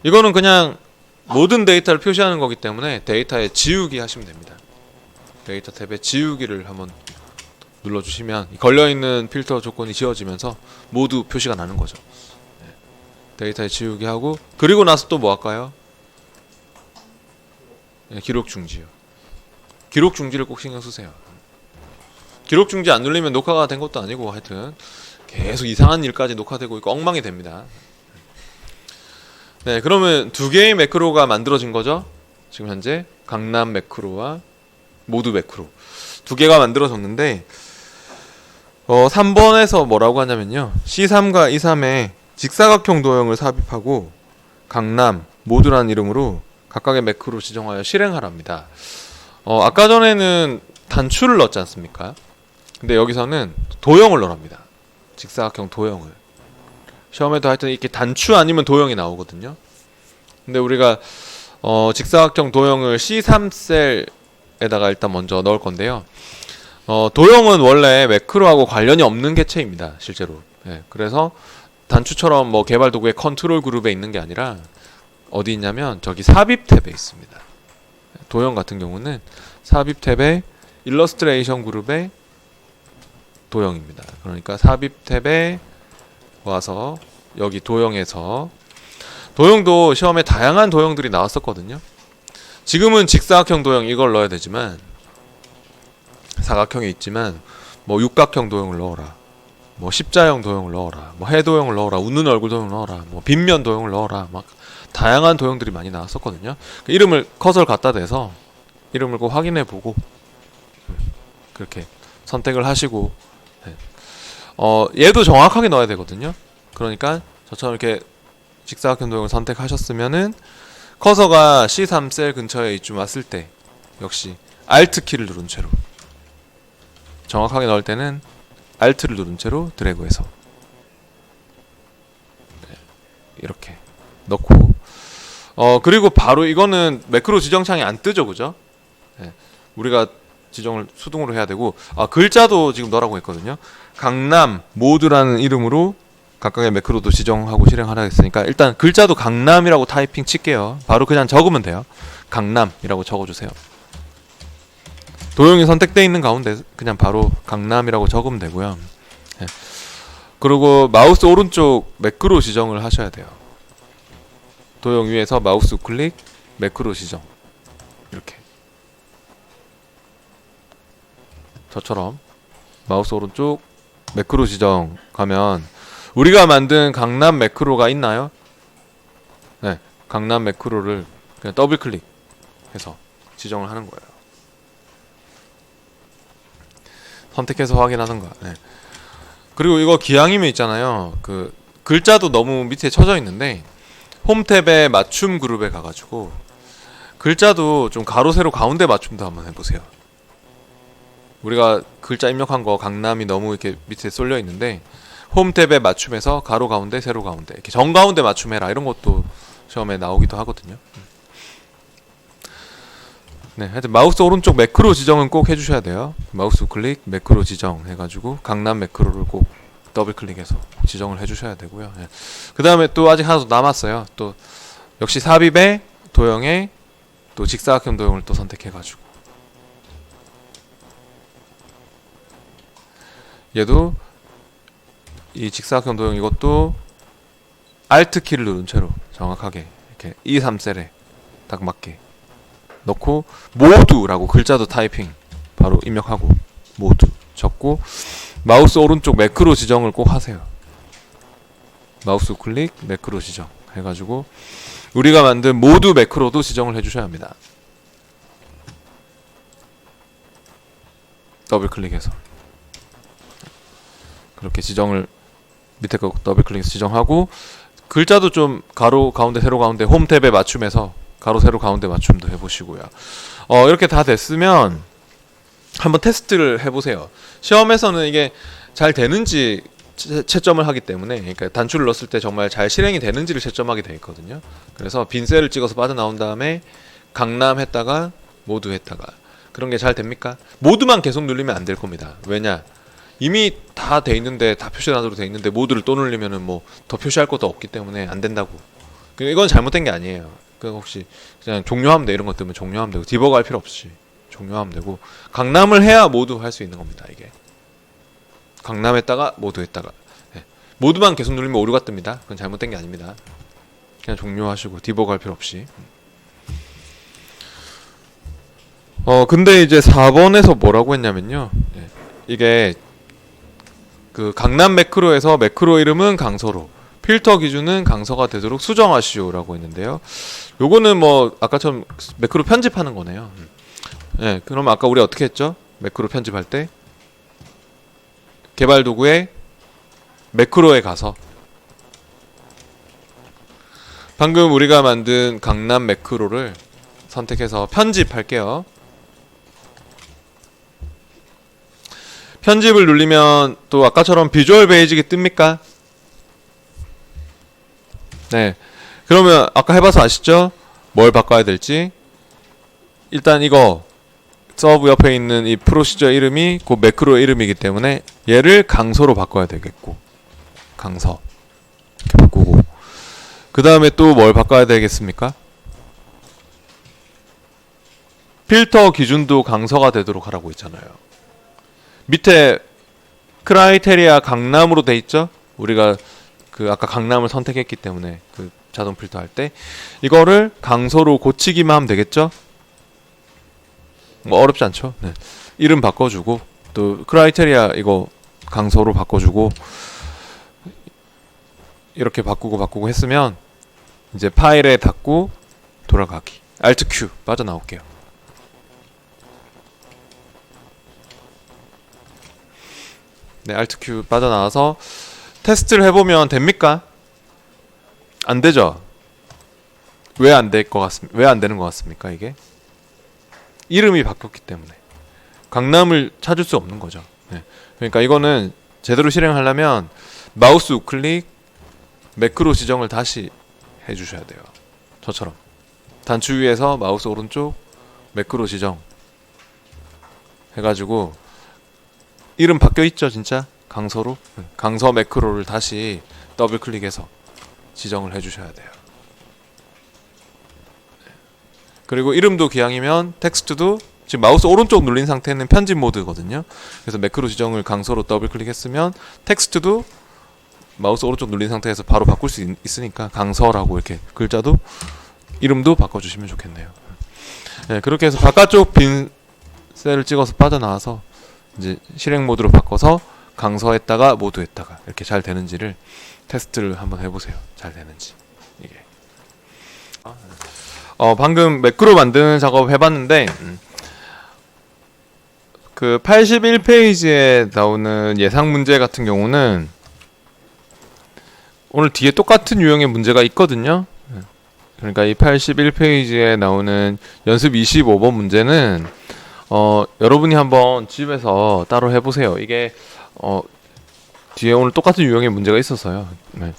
이거는 그냥 모든 데이터를 표시하는 거기 때문에 데이터에 지우기 하시면 됩니다. 데이터 탭에 지우기를 한번 눌러주시면 걸려있는 필터 조건이 지워지면서 모두 표시가 나는 거죠. 네. 데이터에 지우기 하고, 그리고 나서 또 뭐 할까요? 네, 기록 중지요. 기록 중지를 꼭 신경 쓰세요. 기록 중지 안 눌리면 녹화가 된 것도 아니고, 하여튼 계속 이상한 일까지 녹화되고 있고 엉망이 됩니다. 네, 그러면 두 개의 매크로가 만들어진 거죠. 지금 현재 강남 매크로와 모두 매크로 두 개가 만들어졌는데, 3번에서 뭐라고 하냐면요, C3과 E3에 직사각형 도형을 삽입하고 강남 모두라는 이름으로 각각의 매크로 지정하여 실행하랍니다. 아까 전에는 단추를 넣었지 않습니까? 근데 여기서는 도형을 넣으랍니다. 직사각형 도형을. 시험에도 하여튼 이렇게 단추 아니면 도형이 나오거든요. 근데 우리가 직사각형 도형을 C3셀 도형에다가 일단 먼저 넣을 건데요. 도형은 원래 매크로하고 관련이 없는 객체입니다. 실제로. 예, 그래서 단추처럼 뭐 개발 도구의 컨트롤 그룹에 있는 게 아니라 어디 있냐면 저기 삽입 탭에 있습니다. 도형 같은 경우는 삽입 탭에 일러스트레이션 그룹의 도형입니다. 그러니까 삽입 탭에 와서 여기 도형에서 도형도 시험에 다양한 도형들이 나왔었거든요. 지금은 직사각형 도형 이걸 넣어야 되지만 사각형이 있지만 뭐 육각형 도형을 넣어라, 뭐 십자형 도형을 넣어라, 뭐 해도형을 넣어라, 웃는 얼굴 도형을 넣어라, 뭐 빗면 도형을 넣어라, 막 다양한 도형들이 많이 나왔었거든요. 그 이름을 커서를 갖다 대서 이름을 꼭 확인해 보고 그렇게 선택을 하시고, 얘도 정확하게 넣어야 되거든요. 그러니까 저처럼 이렇게 직사각형 도형을 선택하셨으면은 커서가 C3 셀 근처에 이쯤 왔을 때 역시 Alt 키를 누른 채로, 정확하게 넣을 때는 Alt를 누른 채로 드래그해서 이렇게 넣고, 그리고 바로 이거는 매크로 지정창이 안 뜨죠, 그죠? 우리가 지정을 수동으로 해야 되고, 글자도 지금 넣으라고 했거든요. 강남 모드라는 이름으로 각각의 매크로도 지정하고 실행하라 했으니까 일단 글자도 강남이라고 타이핑 칠게요. 바로 그냥 적으면 돼요. 강남이라고 적어주세요. 도형이 선택되어 있는 가운데 그냥 바로 강남이라고 적으면 되고요. 그리고 마우스 오른쪽 매크로 지정을 하셔야 돼요. 도형 위에서 마우스 클릭, 매크로 지정, 이렇게 저처럼 마우스 오른쪽 매크로 지정 가면 우리가 만든 강남 매크로가 있나요? 네, 강남 매크로를 그냥 더블 클릭해서 지정을 하는 거예요. 선택해서 확인하는 거야. 네. 그리고 이거 기왕이면 있잖아요. 그 글자도 너무 밑에 쳐져 있는데 홈 탭에 맞춤 그룹에 가가지고 글자도 좀 가로 세로 가운데 맞춤도 한번 해보세요. 우리가 글자 입력한 거 강남이 너무 이렇게 밑에 쏠려 있는데 홈 탭에 맞춤해서 가로 가운데 세로 가운데 이렇게 정 가운데 맞춤해라, 이런 것도 시험에 나오기도 하거든요. 네, 하여튼 마우스 오른쪽 매크로 지정은 꼭 해주셔야 돼요. 마우스 클릭 매크로 지정 해가지고 강남 매크로를 꼭 더블 클릭해서 지정을 해주셔야 되고요. 네. 그 다음에 또 아직 하나 더 남았어요. 또 역시 삽입에 도형에 또 직사각형 도형을 또 선택해가지고 얘도 이 직사각형 도형 이것도 Alt 키를 누른 채로 정확하게 이렇게 2, 3셀에 딱 맞게 넣고 모두라고 글자도 타이핑 바로 입력하고 모두 적고 마우스 오른쪽 매크로 지정을 꼭 하세요. 마우스 클릭 매크로 지정 해가지고 우리가 만든 모두 매크로도 지정을 해주셔야 합니다. 더블 클릭해서 그렇게 지정을 밑에 거 더블 클릭해서 지정하고 글자도 좀 가로 가운데 세로 가운데 홈 탭에 맞춤해서 가로 세로 가운데 맞춤도 해보시고요. 이렇게 다 됐으면 한번 테스트를 해보세요. 시험에서는 이게 잘 되는지 채점을 하기 때문에, 그러니까 단추를 넣었을 때 정말 잘 실행이 되는지를 채점하게 되어 있거든요. 그래서 빈 셀을 찍어서 빠져나온 다음에 강남 했다가 모두 했다가 그런 게 잘 됩니까? 모두만 계속 누르면 안 될 겁니다. 왜냐? 이미 다 돼 있는데, 다 표시란으로 돼 있는데 모두를 또 누르면은 뭐 더 표시할 것도 없기 때문에 안 된다고. 이건 잘못된 게 아니에요. 그 혹시 그냥 종료하면 돼, 이런 것 때문에 종료하면 되고 디버그 할 필요 없이 종료하면 되고, 강남을 해야 모두 할 수 있는 겁니다. 이게 강남했다가 모두 했다가, 네. 모두만 계속 누르면 오류가 뜹니다. 그건 잘못된 게 아닙니다. 그냥 종료하시고 디버그 할 필요 없이. 근데 이제 4번에서 뭐라고 했냐면요, 네. 이게 그 강남 매크로에서 매크로 이름은 강서로, 필터 기준은 강서가 되도록 수정하시오라고 했는데요. 요거는 뭐 아까처럼 매크로 편집하는 거네요. 네, 그럼 아까 우리 어떻게 했죠? 매크로 편집할 때 개발 도구에 매크로에 가서 방금 우리가 만든 강남 매크로를 선택해서 편집할게요. 편집을 누르면 또 아까처럼 비주얼 베이직이 뜹니까? 네. 그러면 아까 해봐서 아시죠? 뭘 바꿔야 될지. 일단 이거 서브 옆에 있는 이 프로시저 이름이 그 매크로의 이름이기 때문에 얘를 강서로 바꿔야 되겠고, 강서 이렇게 바꾸고, 그 다음에 또 뭘 바꿔야 되겠습니까? 필터 기준도 강서가 되도록 하라고 있잖아요. 밑에 크라이테리아 강남으로 돼 있죠? 우리가 그 아까 강남을 선택했기 때문에 그 자동 필터 할 때 이거를 강서로 고치기만 하면 되겠죠? 뭐 어렵지 않죠? 네. 이름 바꿔주고 또 크라이테리아 이거 강서로 바꿔주고 이렇게 바꾸고 했으면 이제 파일에 닫고 돌아가기. Alt Q 빠져나올게요. 네, Alt Q 빠져나와서 테스트를 해보면 됩니까? 안 되죠? 왜 안 될 것 같습니까? 왜 안 되는 것 같습니까? 이게 이름이 바뀌었기 때문에 강남을 찾을 수 없는 거죠. 네. 그러니까 이거는 제대로 실행하려면 마우스 우클릭 매크로 지정을 다시 해주셔야 돼요. 저처럼 단추 위에서 마우스 오른쪽 매크로 지정 해가지고 이름 바뀌어 있죠, 진짜 강서로. 강서 매크로를 다시 더블 클릭해서 지정을 해주셔야 돼요. 그리고 이름도 기왕이면 텍스트도 지금 마우스 오른쪽 눌린 상태는 편집 모드거든요. 그래서 매크로 지정을 강서로 더블 클릭했으면 텍스트도 마우스 오른쪽 눌린 상태에서 바로 바꿀 수 있으니까 강서라고 이렇게 글자도 이름도 바꿔주시면 좋겠네요. 네, 그렇게 해서 바깥쪽 빈 셀을 찍어서 빠져나와서 이제 실행 모드로 바꿔서 강서했다가 모드했다가 이렇게 잘 되는지를 테스트를 한번 해보세요. 잘 되는지. 이게 방금 매크로 만드는 작업 해봤는데 그 81페이지에 나오는 예상 문제 같은 경우는 오늘 뒤에 똑같은 유형의 문제가 있거든요. 그러니까 이 81페이지에 나오는 연습 25번 문제는 여러분이 한번 집에서 따로 해보세요. 이게 뒤에 오늘 똑같은 유형의 문제가 있어서요. 네.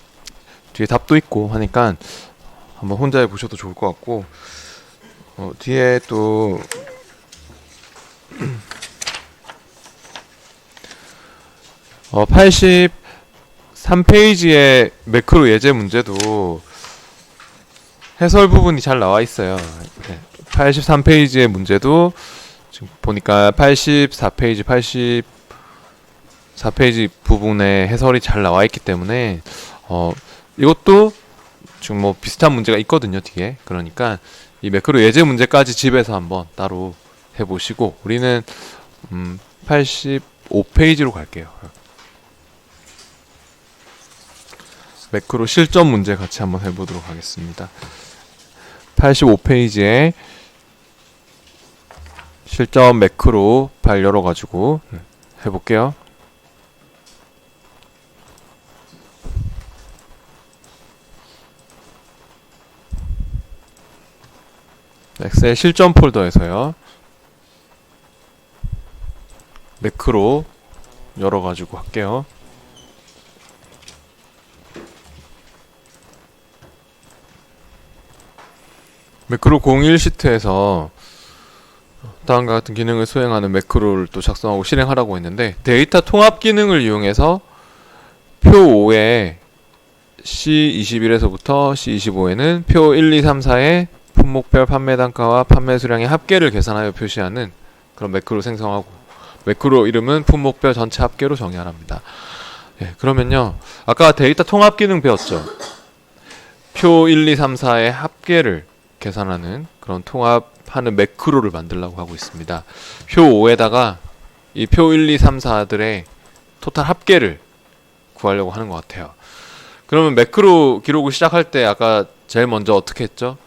뒤에 답도 있고 하니까 한번 혼자 해보셔도 좋을 것 같고 뒤에 또 83페이지의 매크로 예제 문제도 해설 부분이 잘 나와 있어요. 네. 83페이지의 문제도 지금 보니까 84페이지, 84페이지 부분에 해설이 잘 나와 있기 때문에 이것도 지금 뭐 비슷한 문제가 있거든요, 뒤에. 그러니까 이 매크로 예제 문제까지 집에서 한번 따로 해보시고 우리는 85페이지로 갈게요. 매크로 실전 문제 같이 한번 해보도록 하겠습니다. 85페이지에 실전 매크로 파일 열어가지고 해볼게요. 엑셀 실전 폴더에서요. 매크로 열어가지고 할게요. 매크로 01 시트에서 다음과 같은 기능을 수행하는 매크로를 또 작성하고 실행하라고 했는데 데이터 통합 기능을 이용해서 표 5에 C21에서부터 C25에는 표 1, 2, 3, 4의 품목별 판매 단가와 판매 수량의 합계를 계산하여 표시하는 그런 매크로 생성하고 매크로 이름은 품목별 전체 합계로 정의하랍니다. 예, 그러면요 아까 데이터 통합 기능 배웠죠. 표 1, 2, 3, 4의 합계를 계산하는 그런 통합하는 매크로를 만들려고 하고 있습니다. 표 5에다가 이 표 1, 2, 3, 4들의 토탈 합계를 구하려고 하는 것 같아요. 그러면 매크로 기록을 시작할 때 아까 제일 먼저 어떻게 했죠?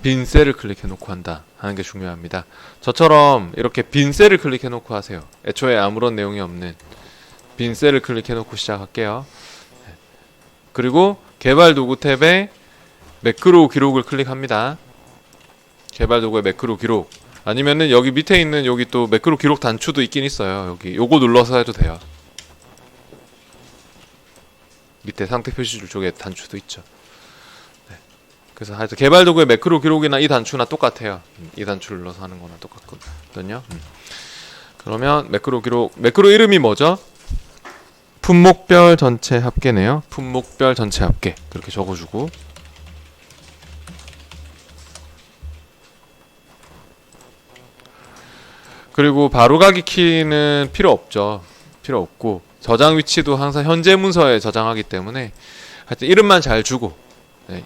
빈 셀을 클릭해 놓고 한다 하는 게 중요합니다. 저처럼 이렇게 빈 셀을 클릭해 놓고 하세요. 애초에 아무런 내용이 없는 빈 셀을 클릭해 놓고 시작할게요. 그리고 개발 도구 탭에 매크로 기록을 클릭합니다. 개발 도구의 매크로 기록 아니면은 여기 밑에 있는 여기 또 매크로 기록 단추도 있긴 있어요. 여기 요거 눌러서 해도 돼요. 밑에 상태 표시줄 쪽에 단추도 있죠. 네. 그래서 하여튼 개발 도구의 매크로 기록이나 이 단추나 똑같아요. 이 단추를 넣어서 하는 거나 똑같거든요. 그러면 매크로 기록, 매크로 이름이 뭐죠? 품목별 전체 합계네요. 품목별 전체 합계 그렇게 적어주고, 그리고 바로가기 키는 필요 없죠. 필요 없고, 저장 위치도 항상 현재 문서에 저장하기 때문에 하여튼 이름만 잘 주고, 네,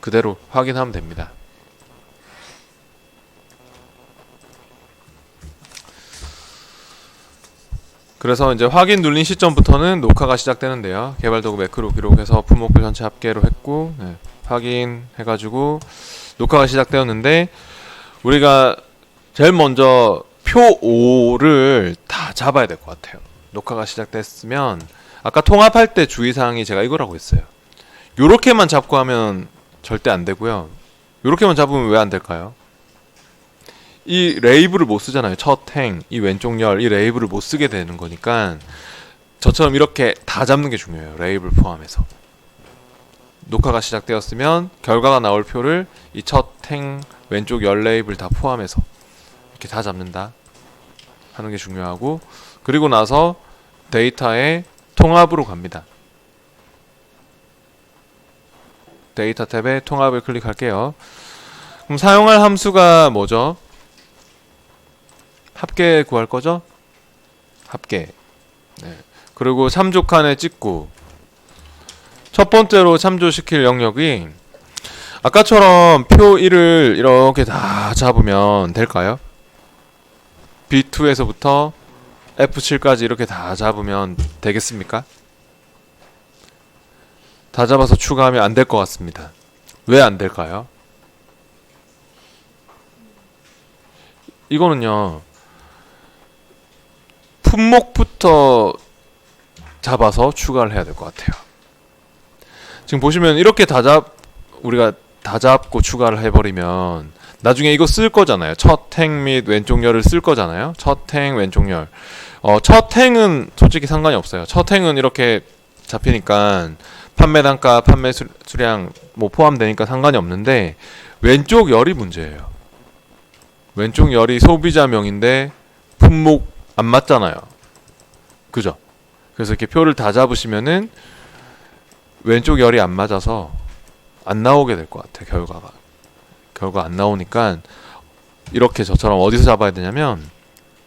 그대로 확인하면 됩니다. 그래서 이제 확인 눌린 시점부터는 녹화가 시작되는데요. 개발도구 매크로 기록해서 품목별 전체 합계로 했고, 네, 확인해가지고 녹화가 시작되었는데, 우리가 제일 먼저 표 5를 다 잡아야 될 것 같아요. 녹화가 시작됐으면 아까 통합할 때 주의사항이 제가 이거라고 했어요. 요렇게만 잡고 하면 절대 안 되고요. 요렇게만 잡으면 왜 안 될까요? 이 레이블을 못 쓰잖아요. 첫 행, 이 왼쪽 열, 이 레이블을 못 쓰게 되는 거니까 저처럼 이렇게 다 잡는 게 중요해요. 레이블 포함해서. 녹화가 시작되었으면 결과가 나올 표를 이 첫 행, 왼쪽 열 레이블 다 포함해서 이렇게 다 잡는다 하는 게 중요하고, 그리고 나서 데이터의 통합으로 갑니다. 데이터 탭에 통합을 클릭할게요. 그럼 사용할 함수가 뭐죠? 합계 구할 거죠? 합계. 네. 그리고 참조 칸에 찍고, 첫 번째로 참조시킬 영역이 아까처럼 표 1을 이렇게 다 잡으면 될까요? B2에서부터 F7까지 이렇게 다 잡으면 되겠습니까? 다 잡아서 추가하면 안 될 것 같습니다. 왜 안 될까요? 이거는요, 품목부터 잡아서 추가를 해야 될 것 같아요. 지금 보시면 이렇게 우리가 다 잡고 추가를 해버리면 나중에 이거 쓸 거잖아요. 첫 행 및 왼쪽 열을 쓸 거잖아요. 첫 행, 왼쪽 열. 첫 행은 솔직히 상관이 없어요. 첫 행은 이렇게 잡히니까 판매 단가, 판매 수량 뭐 포함되니까 상관이 없는데, 왼쪽 열이 문제예요. 왼쪽 열이 소비자명인데 품목 안 맞잖아요. 그죠? 그래서 이렇게 표를 다 잡으시면은 왼쪽 열이 안 맞아서 안 나오게 될 것 같아요. 결과 안 나오니까 이렇게 저처럼 어디서 잡아야 되냐면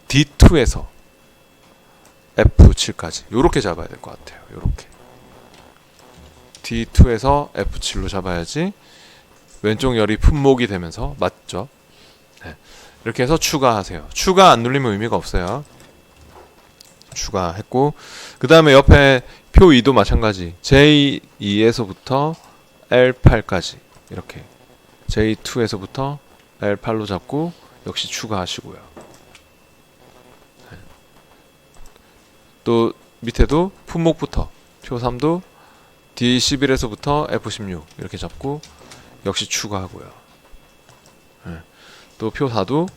D2에서 F7까지 요렇게 잡아야 될 것 같아요. 요렇게 D2에서 F7로 잡아야지 왼쪽 열이 품목이 되면서 맞죠? 네. 이렇게 해서 추가하세요. 추가 안 누르면 의미가 없어요. 추가했고, 그 다음에 옆에 표 2도 마찬가지. J2에서부터 L8까지 이렇게 J2에서부터 L8로 잡고 역시 추가하시고요. 네. 또 밑에도 품목부터 표 3도 D11에서부터 F16 이렇게 잡고 역시 추가하고요. 네. 또 표 4도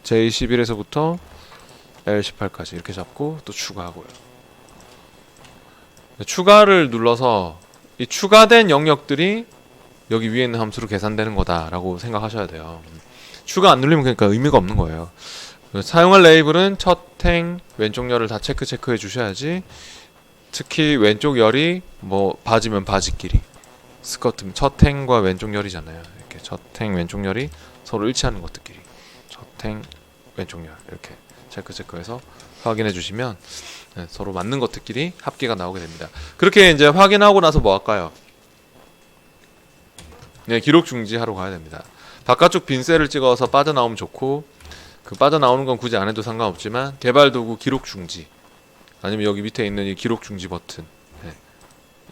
J11에서부터 L18까지 이렇게 잡고 또 추가하고요. 추가를 눌러서 이 추가된 영역들이 여기 위에 있는 함수로 계산되는 거다라고 생각하셔야 돼요. 추가 안 눌리면 그러니까 의미가 없는 거예요. 사용할 레이블은 첫 행, 왼쪽 열을 다 체크해 주셔야지. 특히 왼쪽 열이 뭐 바지면 바지끼리, 스커트 첫 행과 왼쪽 열이잖아요. 이렇게 첫 행, 왼쪽 열이 서로 일치하는 것들끼리 첫 행, 왼쪽 열 이렇게 체크해서 확인해 주시면 서로 맞는 것들끼리 합계가 나오게 됩니다. 그렇게 이제 확인하고 나서 뭐 할까요? 네, 기록 중지하러 가야 됩니다. 바깥쪽 빈 셀을 찍어서 빠져나오면 좋고, 그 빠져나오는 건 굳이 안 해도 상관없지만 개발 도구 기록 중지, 아니면 여기 밑에 있는 이 기록 중지 버튼, 네,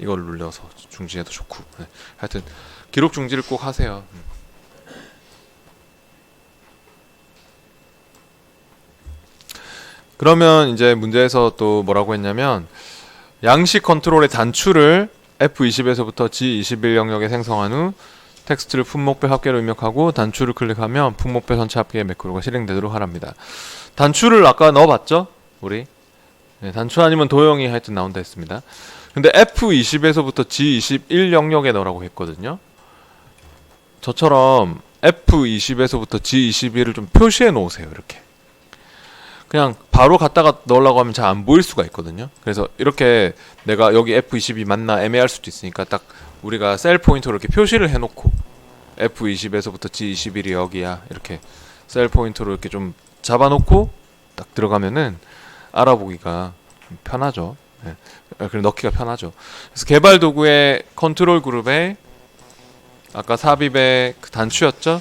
이걸 눌러서 중지해도 좋고, 네, 하여튼 기록 중지를 꼭 하세요. 그러면 이제 문제에서 또 뭐라고 했냐면, 양식 컨트롤의 단추를 F20에서부터 G21 영역에 생성한 후 텍스트를 품목별 합계로 입력하고 단추를 클릭하면 품목별 전체 합계의 매크로가 실행되도록 하랍니다. 단추를 아까 넣어봤죠? 우리 네, 단추 아니면 도형이 하여튼 나온다 했습니다. 근데 F20에서부터 G21 영역에 넣으라고 했거든요. 저처럼 F20에서부터 G21을 좀 표시해 놓으세요. 이렇게 그냥 바로 갖다가 넣으려고 하면 잘 안 보일 수가 있거든요. 그래서 이렇게 내가 여기 F22 맞나 애매할 수도 있으니까 딱 우리가 셀 포인터로 이렇게 표시를 해놓고 F20에서부터 G21이 여기야 이렇게 셀 포인터로 이렇게 좀 잡아놓고 딱 들어가면은 알아보기가 편하죠. 네. 그리고 넣기가 편하죠. 그래서 개발 도구의 컨트롤 그룹에 아까 삽입의 그 단추였죠?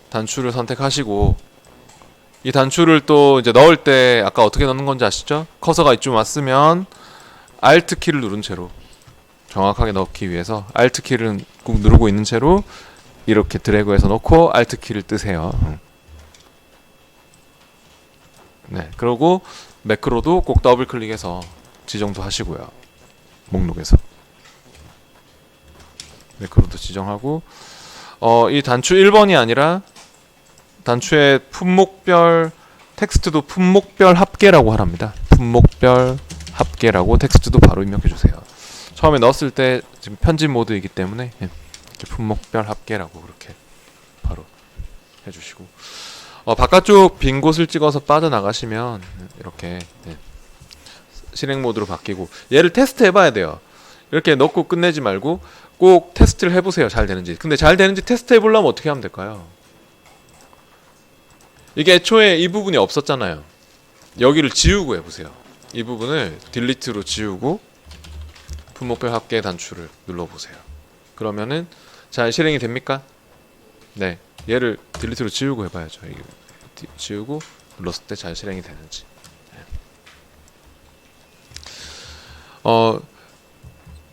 단추를 선택하시고 이 단추를 또 이제 넣을 때 아까 어떻게 넣는 건지 아시죠? 커서가 이쯤 왔으면 Alt 키를 누른 채로 정확하게 넣기 위해서 Alt 키를 꾹 누르고 있는 채로 이렇게 드래그해서 넣고 Alt 키를 뜨세요. 네, 그리고 매크로도 꼭 더블 클릭해서 지정도 하시고요. 목록에서 매크로도 지정하고 이 단추 1번이 아니라 단추의 품목별 텍스트도 품목별 합계라고 하랍니다. 품목별 합계라고 텍스트도 바로 입력해 주세요. 처음에 넣었을 때 지금 편집 모드이기 때문에 이렇게 품목별 합계라고 그렇게 바로 해주시고 바깥쪽 빈 곳을 찍어서 빠져나가시면 이렇게 실행 모드로 바뀌고 얘를 테스트 해봐야 돼요. 이렇게 넣고 끝내지 말고 꼭 테스트를 해보세요. 잘 되는지. 근데 잘 되는지 테스트 해보려면 어떻게 하면 될까요? 이게 애초에 이 부분이 없었잖아요. 여기를 지우고 해보세요. 이 부분을 딜리트로 지우고 품목별 합계 단추를 눌러보세요. 그러면은 잘 실행이 됩니까? 네, 얘를 딜리트로 지우고 해봐야죠. 지우고 눌렀을 때 잘 실행이 되는지.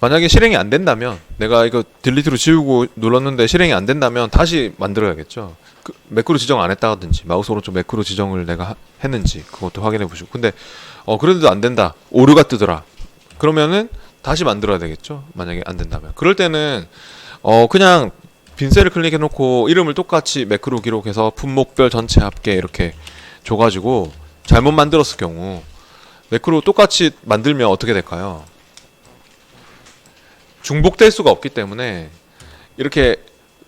만약에 실행이 안 된다면 내가 이거 딜리트로 지우고 눌렀는데 실행이 안 된다면 다시 만들어야겠죠. 매크로 지정 안 했다든지 마우스 오른쪽 매크로 지정을 내가 했는지 그것도 확인해 보시고 근데 그래도 안 된다. 오류가 뜨더라. 그러면은 다시 만들어야 되겠죠. 만약에 안 된다면. 그럴 때는 그냥 빈 셀을 클릭해 놓고 이름을 똑같이 매크로 기록해서 품목별 전체 합계 이렇게 줘가지고 잘못 만들었을 경우 매크로 똑같이 만들면 어떻게 될까요? 중복될 수가 없기 때문에 이렇게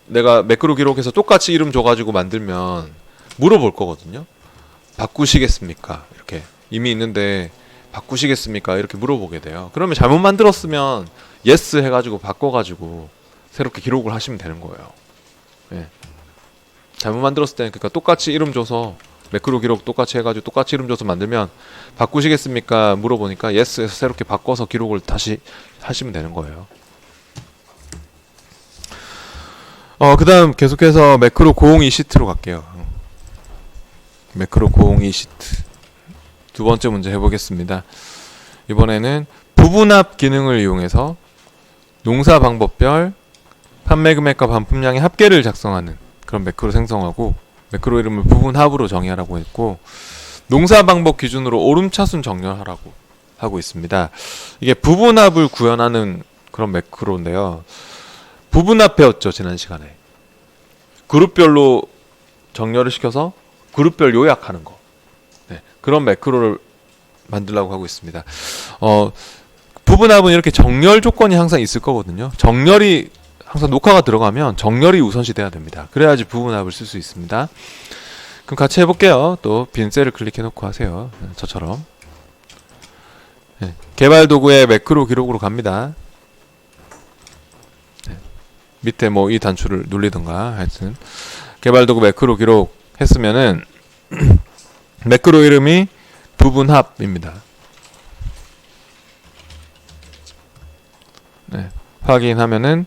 내가 매크로 기록해서 똑같이 이름 줘가지고 만들면 물어볼 거거든요. 바꾸시겠습니까? 이렇게 이미 있는데 바꾸시겠습니까? 이렇게 물어보게 돼요. 그러면 잘못 만들었으면 yes 해가지고 바꿔가지고 새롭게 기록을 하시면 되는 거예요. 예. 잘못 만들었을 때는 그러니까 똑같이 이름 줘서 매크로 기록 똑같이 해가지고 똑같이 이름 줘서 만들면 바꾸시겠습니까? 물어보니까 yes 해서 새롭게 바꿔서 기록을 다시 하시면 되는 거예요. 그 다음 계속해서 매크로 002 시트로 갈게요. 매크로 002 시트 두 번째 문제 해보겠습니다. 이번에는 부분합 기능을 이용해서 농사 방법별 판매 금액과 반품량의 합계를 작성하는 그런 매크로 생성하고 매크로 이름을 부분합으로 정의하라고 했고 농사 방법 기준으로 오름차순 정렬하라고 하고 있습니다. 이게 부분합을 구현하는 그런 매크로인데요. 부분합 배웠죠, 지난 시간에. 그룹별로 정렬을 시켜서 그룹별 요약하는 거. 네, 그런 매크로를 만들려고 하고 있습니다. 부분합은 이렇게 정렬 조건이 항상 있을 거거든요. 정렬이 항상 녹화가 들어가면 정렬이 우선시 돼야 됩니다. 그래야지 부분합을 쓸 수 있습니다. 그럼 같이 해볼게요. 또 빈 셀을 클릭해 놓고 하세요. 저처럼. 네, 개발 도구의 매크로 기록으로 갑니다. 밑에 뭐 이 단추를 눌리던가 하여튼 개발 도구 매크로 기록 했으면은 매크로 이름이 부분합입니다. 네, 확인하면은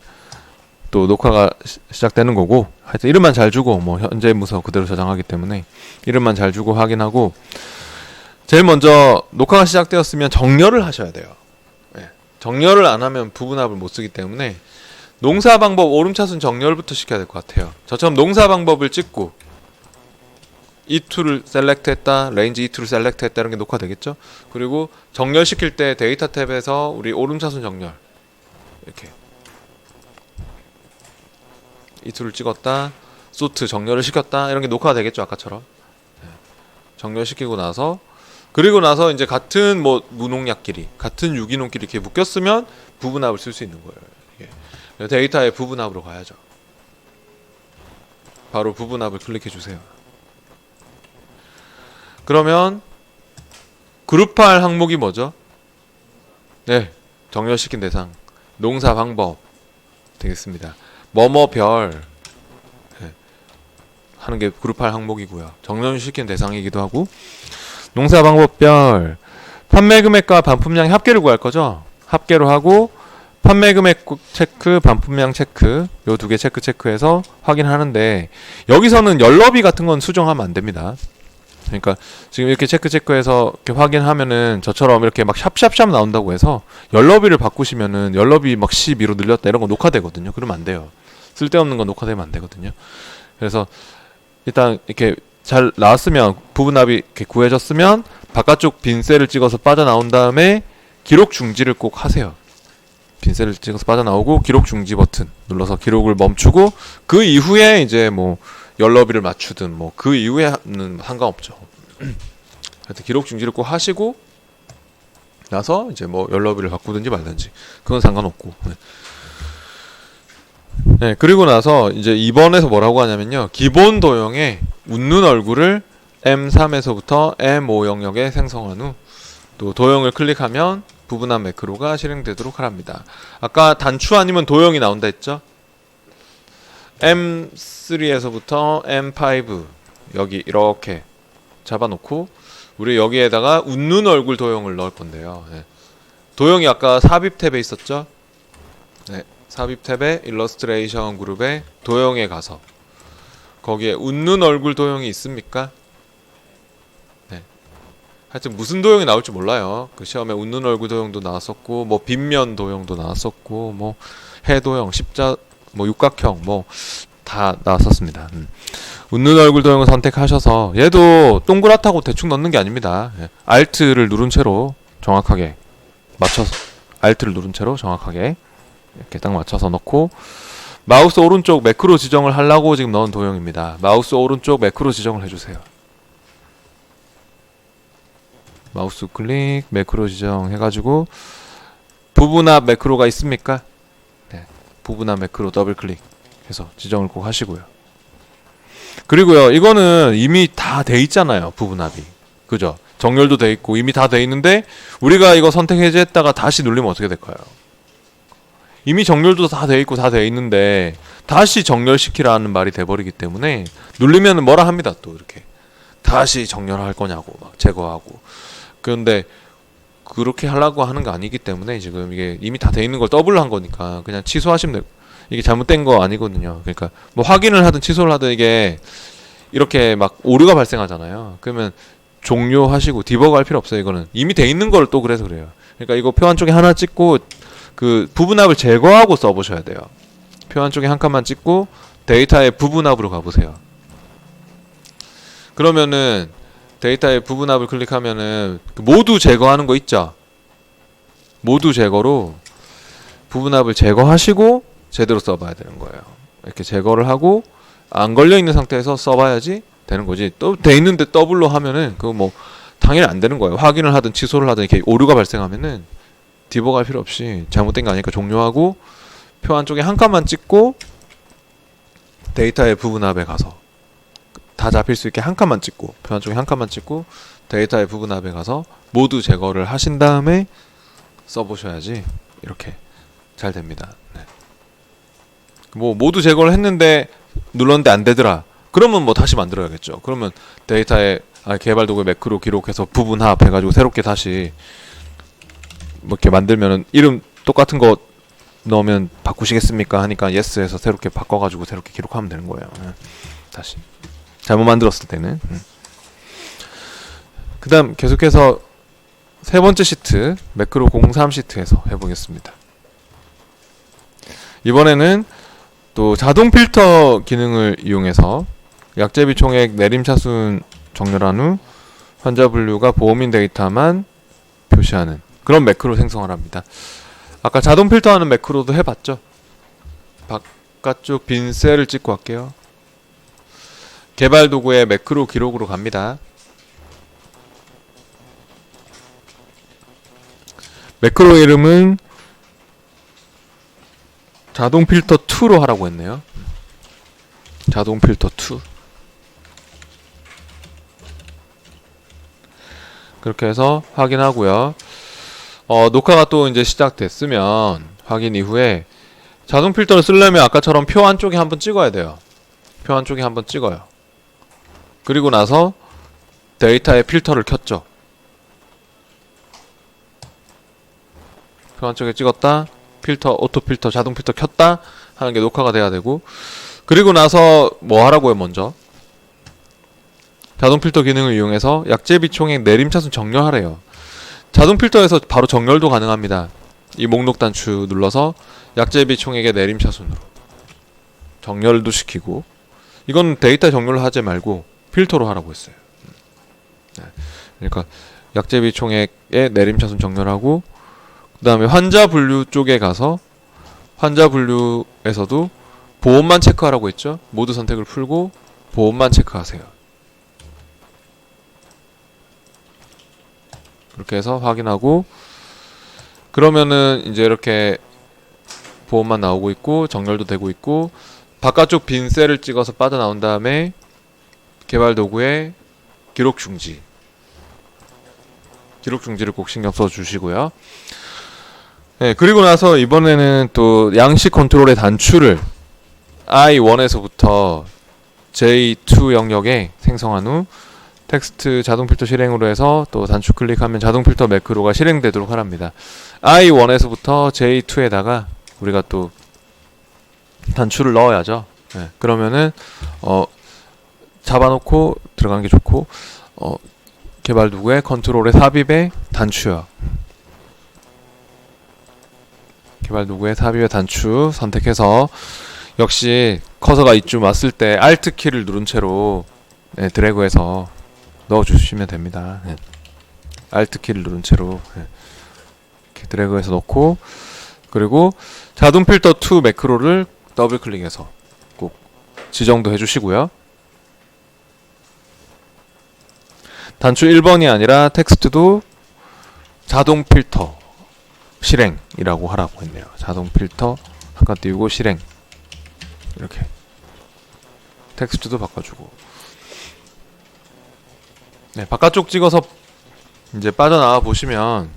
또 녹화가 시작되는 거고 하여튼 이름만 잘 주고 뭐 현재 문서 그대로 저장하기 때문에 이름만 잘 주고 확인하고 제일 먼저 녹화가 시작되었으면 정렬을 하셔야 돼요. 네, 정렬을 안 하면 부분합을 못 쓰기 때문에 농사 방법 오름차순 정렬부터 시켜야 될 것 같아요. 저처럼 농사 방법을 찍고 이 툴을 셀렉트 했다, 레인지 이 툴을 셀렉트 했다 이런 게 녹화되겠죠. 그리고 정렬시킬 때 데이터 탭에서 우리 오름차순 정렬 이렇게 이 툴을 찍었다, 소트 정렬을 시켰다 이런 게 녹화가 되겠죠. 아까처럼 정렬시키고 나서 그리고 나서 이제 같은 뭐 무농약끼리 같은 유기농끼리 이렇게 묶였으면 부분합을 쓸 수 있는 거예요. 이게. 데이터의 부분합으로 가야죠. 바로 부분합을 클릭해 주세요. 그러면 그룹할 항목이 뭐죠? 네, 정렬시킨 대상, 농사 방법 되겠습니다. 뭐뭐별 하는 게 그룹할 항목이고요. 정렬시킨 대상이기도 하고, 농사 방법별 판매 금액과 반품량 합계를 구할 거죠. 합계로 하고 판매 금액 체크, 반품량 체크, 요 두 개 체크해서 확인하는데, 여기서는 연러비 같은 건 수정하면 안 됩니다. 그러니까 지금 이렇게 체크해서 이렇게 확인하면은 저처럼 이렇게 막 샵샵샵 나온다고 해서 연러비를 바꾸시면은 연러비 막 12로 늘렸다 이런 거 녹화되거든요. 그러면 안 돼요. 쓸데없는 거 녹화되면 안 되거든요. 그래서 일단 이렇게 잘 나왔으면, 부분합이 이렇게 구해졌으면 바깥쪽 빈 셀을 찍어서 빠져나온 다음에 기록 중지를 꼭 하세요. 빈 셀을 찍어서 빠져나오고 기록 중지 버튼 눌러서 기록을 멈추고, 그 이후에 이제 뭐 연러비를 맞추든 뭐 그 이후에는 상관없죠. 하여튼 기록 중지를 꼭 하시고 나서 이제 뭐 연러비를 바꾸든지 말든지 그건 상관없고. 네, 그리고 나서 이제 2번에서 뭐라고 하냐면요, 기본 도형에 웃는 얼굴을 M3에서부터 M500에 생성한 후 또 도형을 클릭하면 부분합 매크로가 실행되도록 하랍니다. 아까 단추 아니면 도형이 나온다 했죠? M3에서부터 M5 여기 이렇게 잡아놓고 우리 여기에다가 웃는 얼굴 도형을 넣을 건데요. 네. 도형이 아까 삽입 탭에 있었죠? 네. 삽입 탭에 일러스트레이션 그룹에 도형에 가서 거기에 웃는 얼굴 도형이 있습니까? 네. 하여튼 무슨 도형이 나올지 몰라요. 그 시험에 웃는 얼굴 도형도 나왔었고, 뭐 빗면 도형도 나왔었고, 뭐 해 도형, 십자, 뭐 육각형, 뭐 다 나왔었습니다. 웃는 얼굴 도형을 선택하셔서, 얘도 동그랗다고 대충 넣는 게 아닙니다. 예. Alt를 누른 채로 정확하게 맞춰서, Alt를 누른 채로 정확하게 이렇게 딱 맞춰서 넣고, 마우스 오른쪽 매크로 지정을 하려고 지금 넣은 도형입니다. 마우스 오른쪽 매크로 지정을 해주세요. 마우스 클릭 매크로 지정 해가지고 부분합 매크로가 있습니까? 네, 부분합 매크로 더블 클릭해서 지정을 꼭 하시고요. 그리고요, 이거는 이미 다 돼 있잖아요. 부분합이, 그죠? 정렬도 돼 있고 이미 다 돼 있는데 우리가 이거 선택 해제했다가 다시 누르면 어떻게 될까요? 이미 정렬도 다 돼 있고 다 돼 있는데 다시 정렬시키라는 말이 돼버리기 때문에 누르면 뭐라 합니다. 또 이렇게 다시 정렬할 거냐고 막 제거하고. 그런데 그렇게 하려고 하는 거 아니기 때문에 지금 이게 이미 다 돼 있는 걸 더블로 한 거니까 그냥 취소하시면 돼요. 이게 잘못된 거 아니거든요. 그러니까 뭐 확인을 하든 취소를 하든 이게 이렇게 막 오류가 발생하잖아요. 그러면 종료하시고 디버그 할 필요 없어요. 이거는 이미 돼 있는 걸 또 그래서 그래요. 그러니까 이거 표안 쪽에 하나 찍고 그 부분합을 제거하고 써보셔야 돼요. 표안 쪽에 한 칸만 찍고 데이터의 부분합으로 가보세요. 그러면은 데이터의 부분합을 클릭하면은 모두 제거하는 거 있죠? 모두 제거로 부분합을 제거하시고 제대로 써봐야 되는 거예요. 이렇게 제거를 하고 안 걸려있는 상태에서 써봐야지 되는 거지. 또 돼 있는데 더블로 하면은 그거 뭐 당연히 안 되는 거예요. 확인을 하든 취소를 하든 이렇게 오류가 발생하면은 디버그 할 필요 없이 잘못된 거 아니니까 종료하고 표 안쪽에 한 칸만 찍고 데이터의 부분합에 가서 다 잡힐 수 있게 한 칸만 찍고 표 안쪽에 한 칸만 찍고 데이터의 부분합에 가서 모두 제거를 하신 다음에 써보셔야지 이렇게 잘 됩니다. 네. 뭐 모두 제거를 했는데 눌렀는데 안 되더라. 그러면 뭐 다시 만들어야겠죠. 그러면 데이터의 개발 도구에 매크로 기록해서 부분합 해가지고 새롭게 다시 뭐 이렇게 만들면은 이름 똑같은 거 넣으면 바꾸시겠습니까? 하니까 yes 해서 새롭게 바꿔가지고 새롭게 기록하면 되는 거예요. 다시 잘못 만들었을 때는. 그 다음 계속해서 세 번째 시트 매크로 03 시트에서 해보겠습니다. 이번에는 또 자동 필터 기능을 이용해서 약제비 총액 내림차순 정렬한 후 환자 분류가 보험인 데이터만 표시하는 그런 매크로 생성을 합니다. 아까 자동 필터하는 매크로도 해봤죠? 바깥쪽 빈 셀을 찍고 할게요. 개발 도구의 매크로 기록으로 갑니다. 매크로 이름은 자동 필터 2로 하라고 했네요. 자동 필터 2. 그렇게 해서 확인하고요. 녹화가 또 이제 시작됐으면 확인 이후에 자동 필터를 쓰려면 아까처럼 표 안쪽에 한번 찍어야 돼요. 표 안쪽에 한번 찍어요. 그리고 나서 데이터의 필터를 켰죠. 표 안쪽에 찍었다. 필터, 오토 필터, 자동 필터 켰다 하는 게 녹화가 돼야 되고, 그리고 나서 뭐 하라고요? 먼저 자동 필터 기능을 이용해서 약제비 총액 내림차순 정렬하래요. 자동 필터에서 바로 정렬도 가능합니다. 이 목록 단추 눌러서 약제비 총액의 내림차순으로 정렬도 시키고, 이건 데이터 정렬을 하지 말고 필터로 하라고 했어요. 그러니까 약제비 총액의 내림차순 정렬하고, 그 다음에 환자 분류 쪽에 가서 환자 분류에서도 보험만 체크하라고 했죠. 모두 선택을 풀고 보험만 체크하세요. 그렇게 해서 확인하고, 그러면은 이제 이렇게 보험만 나오고 있고 정렬도 되고 있고, 바깥쪽 빈 셀을 찍어서 빠져나온 다음에 개발 도구에 기록 중지, 기록 중지를 꼭 신경 써 주시고요. 네, 그리고 나서 이번에는 또 양식 컨트롤의 단추를 I1에서부터 J2 영역에 생성한 후 텍스트 자동 필터 실행으로 해서 또 단추 클릭하면 자동 필터 매크로가 실행되도록 하랍니다. I1에서부터 J2에다가 우리가 또 단추를 넣어야죠. 네, 그러면은 잡아놓고 들어가는 게 좋고, 개발 도구의 컨트롤의 삽입의 단추요. 개발 도구의 삽입의 단추 선택해서, 역시 커서가 이쯤 왔을 때 Alt 키를 누른 채로 드래그해서 넣어주시면 됩니다. Alt 키를 누른 채로 이렇게 드래그해서 넣고, 그리고 자동 필터 2 매크로를 더블 클릭해서 꼭 지정도 해주시고요. 단추 1번이 아니라 텍스트도 자동 필터 실행이라고 하라고 했네요. 자동 필터 잠깐 띄우고 실행, 이렇게 텍스트도 바꿔주고. 네, 바깥쪽 찍어서 이제 빠져나와 보시면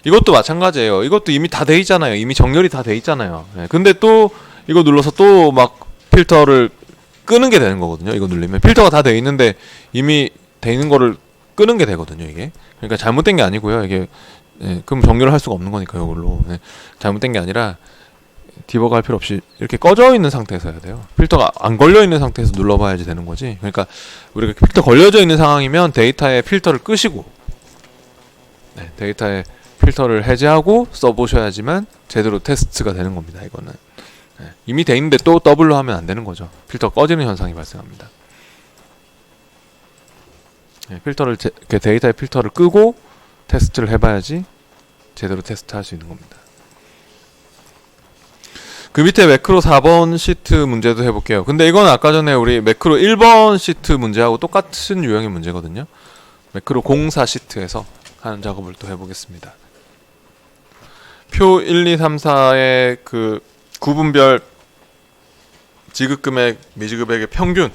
이것도 마찬가지예요. 이것도 이미 다 돼 있잖아요. 이미 정렬이 다 돼 있잖아요. 네, 근데 또 이거 눌러서 또 막 필터를 끄는 게 되는 거거든요. 이거 누르면 필터가 다 돼 있는데 이미 돼 있는 거를 끄는 게 되거든요. 이게 그러니까 잘못된 게 아니고요. 이게 그럼 정렬을 할 수가 없는 거니까 이걸로. 잘못된 게 아니라 디버그 할 필요 없이 이렇게 꺼져 있는 상태에서 해야 돼요. 필터가 안 걸려 있는 상태에서 눌러봐야지 되는 거지. 그러니까 우리가 필터 걸려져 있는 상황이면 데이터에 필터를 끄시고, 데이터에 필터를 해제하고 써보셔야지만 제대로 테스트가 되는 겁니다. 이거는 이미 돼 있는데 또 더블로 하면 안 되는 거죠. 필터 꺼지는 현상이 발생합니다. 필터를 데이터의 필터를 끄고 테스트를 해봐야지 제대로 테스트할 수 있는 겁니다. 그 밑에 매크로 4번 시트 문제도 해볼게요. 근데 이건 아까 전에 우리 매크로 1번 시트 문제하고 똑같은 유형의 문제거든요. 매크로 04 시트에서 하는 작업을 또 해보겠습니다. 표 1, 2, 3, 4의 그 구분별 지급금액, 미지급액의 평균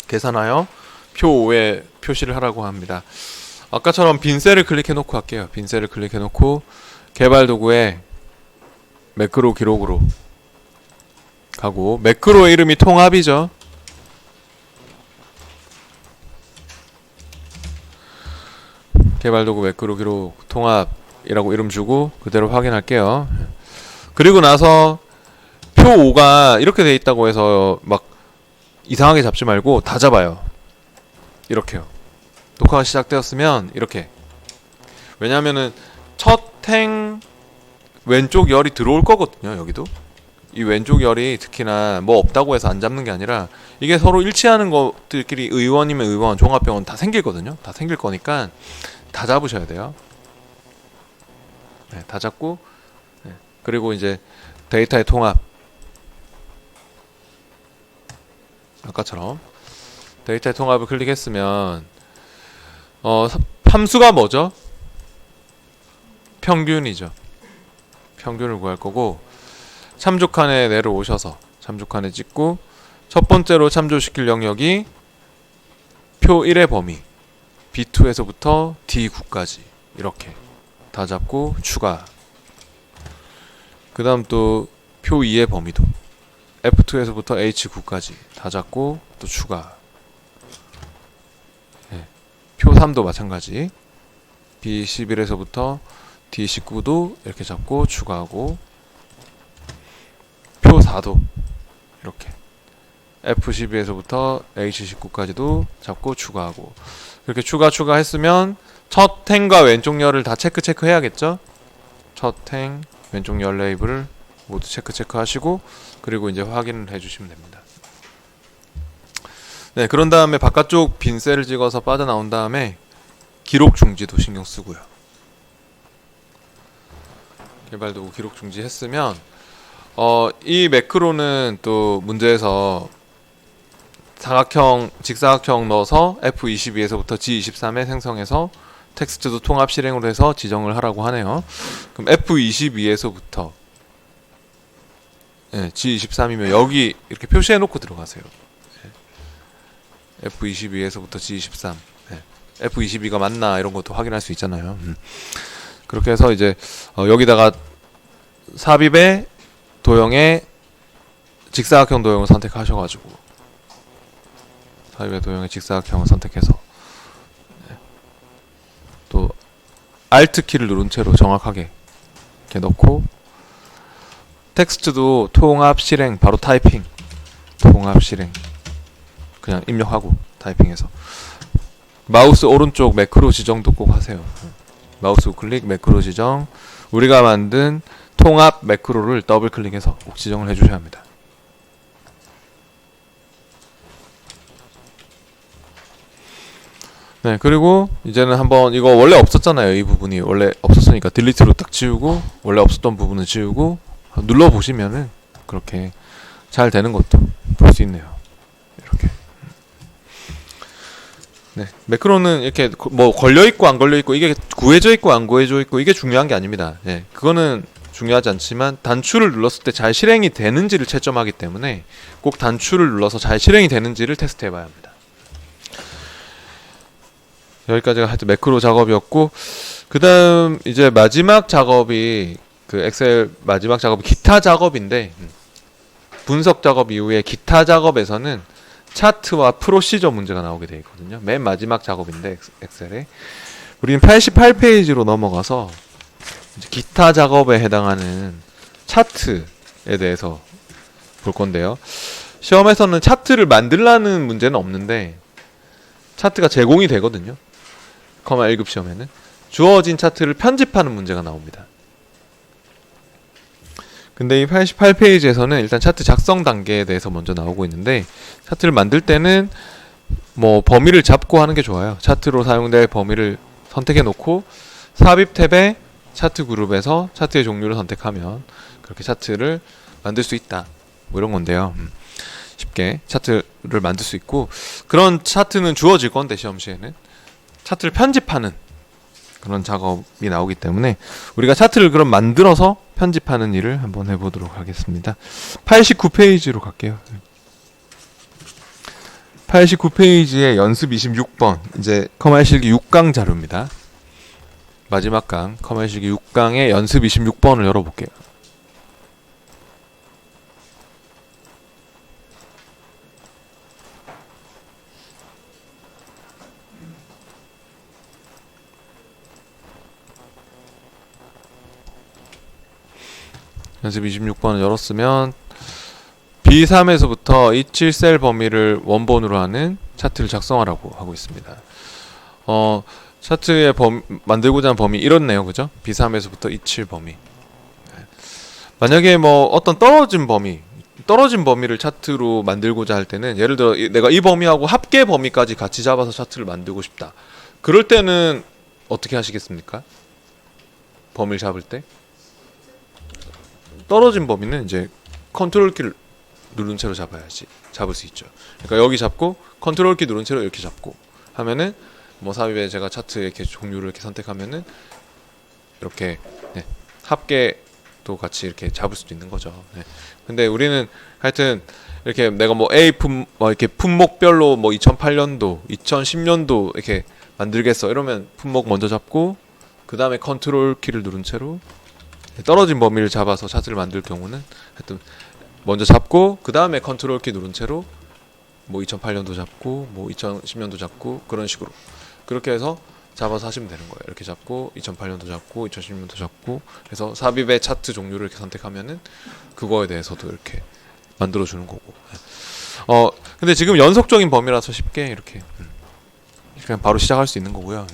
계산하여 표 5에 표시를 하라고 합니다. 아까처럼 빈 셀을 클릭해 놓고 할게요. 빈 셀을 클릭해 놓고 개발 도구에 매크로 기록으로 가고, 매크로의 이름이 통합이죠. 개발 도구 매크로 기록 통합이라고 이름 주고 그대로 확인할게요. 그리고 나서 표 5가 이렇게 돼 있다고 해서 막 이상하게 잡지 말고 다 잡아요. 이렇게요. 녹화가 시작되었으면 이렇게. 왜냐면은 첫 행 왼쪽 열이 들어올 거거든요. 여기도 이 왼쪽 열이 특히나 뭐 없다고 해서 안 잡는 게 아니라 이게 서로 일치하는 것들끼리 의원이면 의원, 종합병원 다 생기거든요. 다 생길 거니까 다 잡으셔야 돼요. 다 잡고, 그리고 이제 데이터의 통합, 아까처럼 데이터의 통합을 클릭했으면 함수가 뭐죠? 평균이죠. 평균을 구할 거고, 참조칸에 내려오셔서 참조칸에 찍고 첫 번째로 참조시킬 영역이 표 1의 범위 B2에서부터 D9까지 이렇게 다 잡고 추가. 그 다음 또 표 2의 범위도 F2에서부터 H9까지 다 잡고 또 추가. 네. 표 3도 마찬가지 B11에서부터 D19도 이렇게 잡고 추가하고, 표 4도 이렇게 F12에서부터 H19까지도 잡고 추가하고. 이렇게 추가했으면 첫 행과 왼쪽 열을 다 체크 해야겠죠. 첫 행 왼쪽 열 레이블을 모두 체크 하시고, 그리고 이제 확인을 해주시면 됩니다. 네, 그런 다음에 바깥쪽 빈 셀을 찍어서 빠져나온 다음에 기록 중지도 신경 쓰고요. 개발 도구 기록 중지 했으면 이 매크로는 또 문제에서 사각형, 직사각형 넣어서 F22에서부터 G23에 생성해서 텍스트도 통합 실행으로 해서 지정을 하라고 하네요. 그럼 F22에서부터 G23이면 여기 이렇게 표시해 놓고 들어가세요. F22에서부터 G23. F22가 맞나 이런 것도 확인할 수 있잖아요. 그렇게 해서 이제 여기다가 삽입의 도형의 직사각형 도형을 선택하셔가지고, 삽입의 도형의 직사각형을 선택해서 또 Alt 키를 누른 채로 정확하게 이렇게 넣고, 텍스트도 통합 실행 바로 타이핑, 통합 실행 그냥 입력하고 타이핑해서 마우스 오른쪽 매크로 지정도 꼭 하세요. 마우스 우클릭 매크로 지정, 우리가 만든 통합 매크로를 더블 클릭해서 꼭 지정을 해주셔야 합니다. 네, 그리고 이제는 한번, 이거 원래 없었잖아요. 이 부분이 원래 없었으니까 딜리트로 딱 지우고, 원래 없었던 부분은 지우고 눌러보시면은 그렇게 잘 되는 것도 볼 수 있네요. 이렇게. 네, 매크로는 이렇게 뭐 걸려있고 안 걸려있고, 이게 구해져 있고 안 구해져 있고, 이게 중요한 게 아닙니다. 네, 그거는 중요하지 않지만 단추를 눌렀을 때 잘 실행이 되는지를 채점하기 때문에 꼭 단추를 눌러서 잘 실행이 되는지를 테스트 해봐야 합니다. 여기까지가 하여튼 매크로 작업이었고, 그 다음 이제 마지막 작업이 그 엑셀 마지막 작업이 기타 작업인데, 분석 작업 이후에 기타 작업에서는 차트와 프로시저 문제가 나오게 되어 있거든요. 맨 마지막 작업인데 엑셀에 우리는 88페이지로 넘어가서 이제 기타 작업에 해당하는 차트에 대해서 볼 건데요. 시험에서는 차트를 만들라는 문제는 없는데 차트가 제공이 되거든요. 커마 1급 시험에는 주어진 차트를 편집하는 문제가 나옵니다. 근데 이 88페이지에서는 일단 차트 작성 단계에 대해서 먼저 나오고 있는데, 차트를 만들 때는 뭐 범위를 잡고 하는 게 좋아요. 차트로 사용될 범위를 선택해 놓고 삽입 탭에 차트 그룹에서 차트의 종류를 선택하면 그렇게 차트를 만들 수 있다, 뭐 이런 건데요. 쉽게 차트를 만들 수 있고, 그런 차트는 주어질 건데 시험 시에는 차트를 편집하는 그런 작업이 나오기 때문에 우리가 차트를 그럼 만들어서 편집하는 일을 한번 해보도록 하겠습니다. 89페이지로 갈게요. 89페이지에 연습 26번, 이제 커말 실기 6강 자료입니다. 마지막 강 커말 실기 6강의 연습 26번을 열어볼게요. 연습 26번을 열었으면 B3에서부터 27셀 범위를 원본으로 하는 차트를 작성하라고 하고 있습니다. 차트의 만들고자 하는 범위 이렇네요. 그죠? B3에서부터 27 범위. 만약에 뭐 어떤 떨어진 범위를 차트로 만들고자 할 때는, 예를 들어 내가 이 범위하고 합계 범위까지 같이 잡아서 차트를 만들고 싶다. 그럴 때는 어떻게 하시겠습니까? 범위를 잡을 때 떨어진 범위는 이제 컨트롤 키를 누른 채로 잡을 수 있죠. 그러니까 여기 잡고 컨트롤 키 누른 채로 이렇게 잡고 하면은, 뭐 삽입에 제가 차트 이렇게 종류를 이렇게 선택하면은 이렇게 합계 또 같이 이렇게 잡을 수도 있는 거죠. 네. 근데 우리는 하여튼 이렇게 내가 뭐 A 뭐 이렇게 품목별로 뭐 2008년도, 2010년도 이렇게 만들겠어 이러면 품목 먼저 잡고 그 다음에 컨트롤 키를 누른 채로 떨어진 범위를 잡아서 차트를 만들 경우는 하여튼 먼저 잡고 그 다음에 컨트롤 키 누른 채로 뭐 2008년도 잡고 뭐 2010년도 잡고 그런 식으로 그렇게 해서 잡아서 하시면 되는 거예요. 이렇게 잡고 2008년도 잡고 2010년도 잡고 해서 삽입의 차트 종류를 이렇게 선택하면은 그거에 대해서도 이렇게 만들어 주는 거고. 근데 지금 연속적인 범위라서 쉽게 이렇게 그냥 바로 시작할 수 있는 거고요.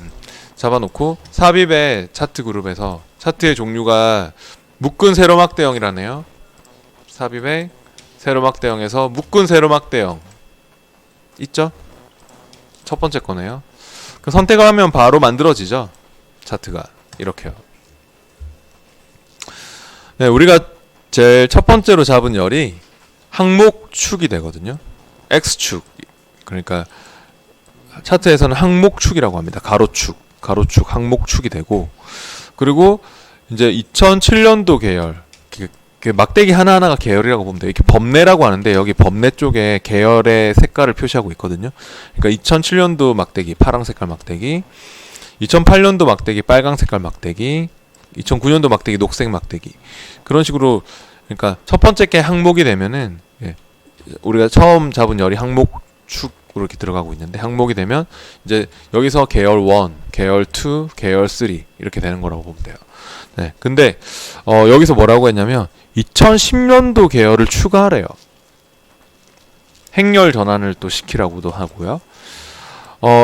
잡아놓고 삽입의 차트 그룹에서 차트의 종류가 묶은 세로막대형이라네요. 삽입의 세로막대형에서 묶은 세로막대형 있죠? 첫 번째 거네요. 그 선택을 하면 바로 만들어지죠. 차트가 이렇게요. 네, 우리가 제일 첫 번째로 잡은 열이 항목축이 되거든요. X축. 그러니까 차트에서는 항목축이라고 합니다. 가로축, 항목축이 되고 그리고 이제 2007년도 계열 그 막대기 하나하나가 계열이라고 보면 돼요. 이렇게 범례라고 하는데 여기 범례 쪽에 계열의 색깔을 표시하고 있거든요. 그러니까 2007년도 막대기 파랑 색깔 막대기, 2008년도 막대기 빨강 색깔 막대기, 2009년도 막대기 녹색 막대기 그런 식으로 그러니까 첫 번째 게 항목이 되면은 우리가 처음 잡은 열이 항목축으로 이렇게 들어가고 있는데 항목이 되면 이제 여기서 계열 1, 계열 2, 계열 3 이렇게 되는 거라고 보면 돼요. 네, 근데 여기서 뭐라고 했냐면 2010년도 계열을 추가하래요. 행렬 전환을 또 시키라고도 하고요.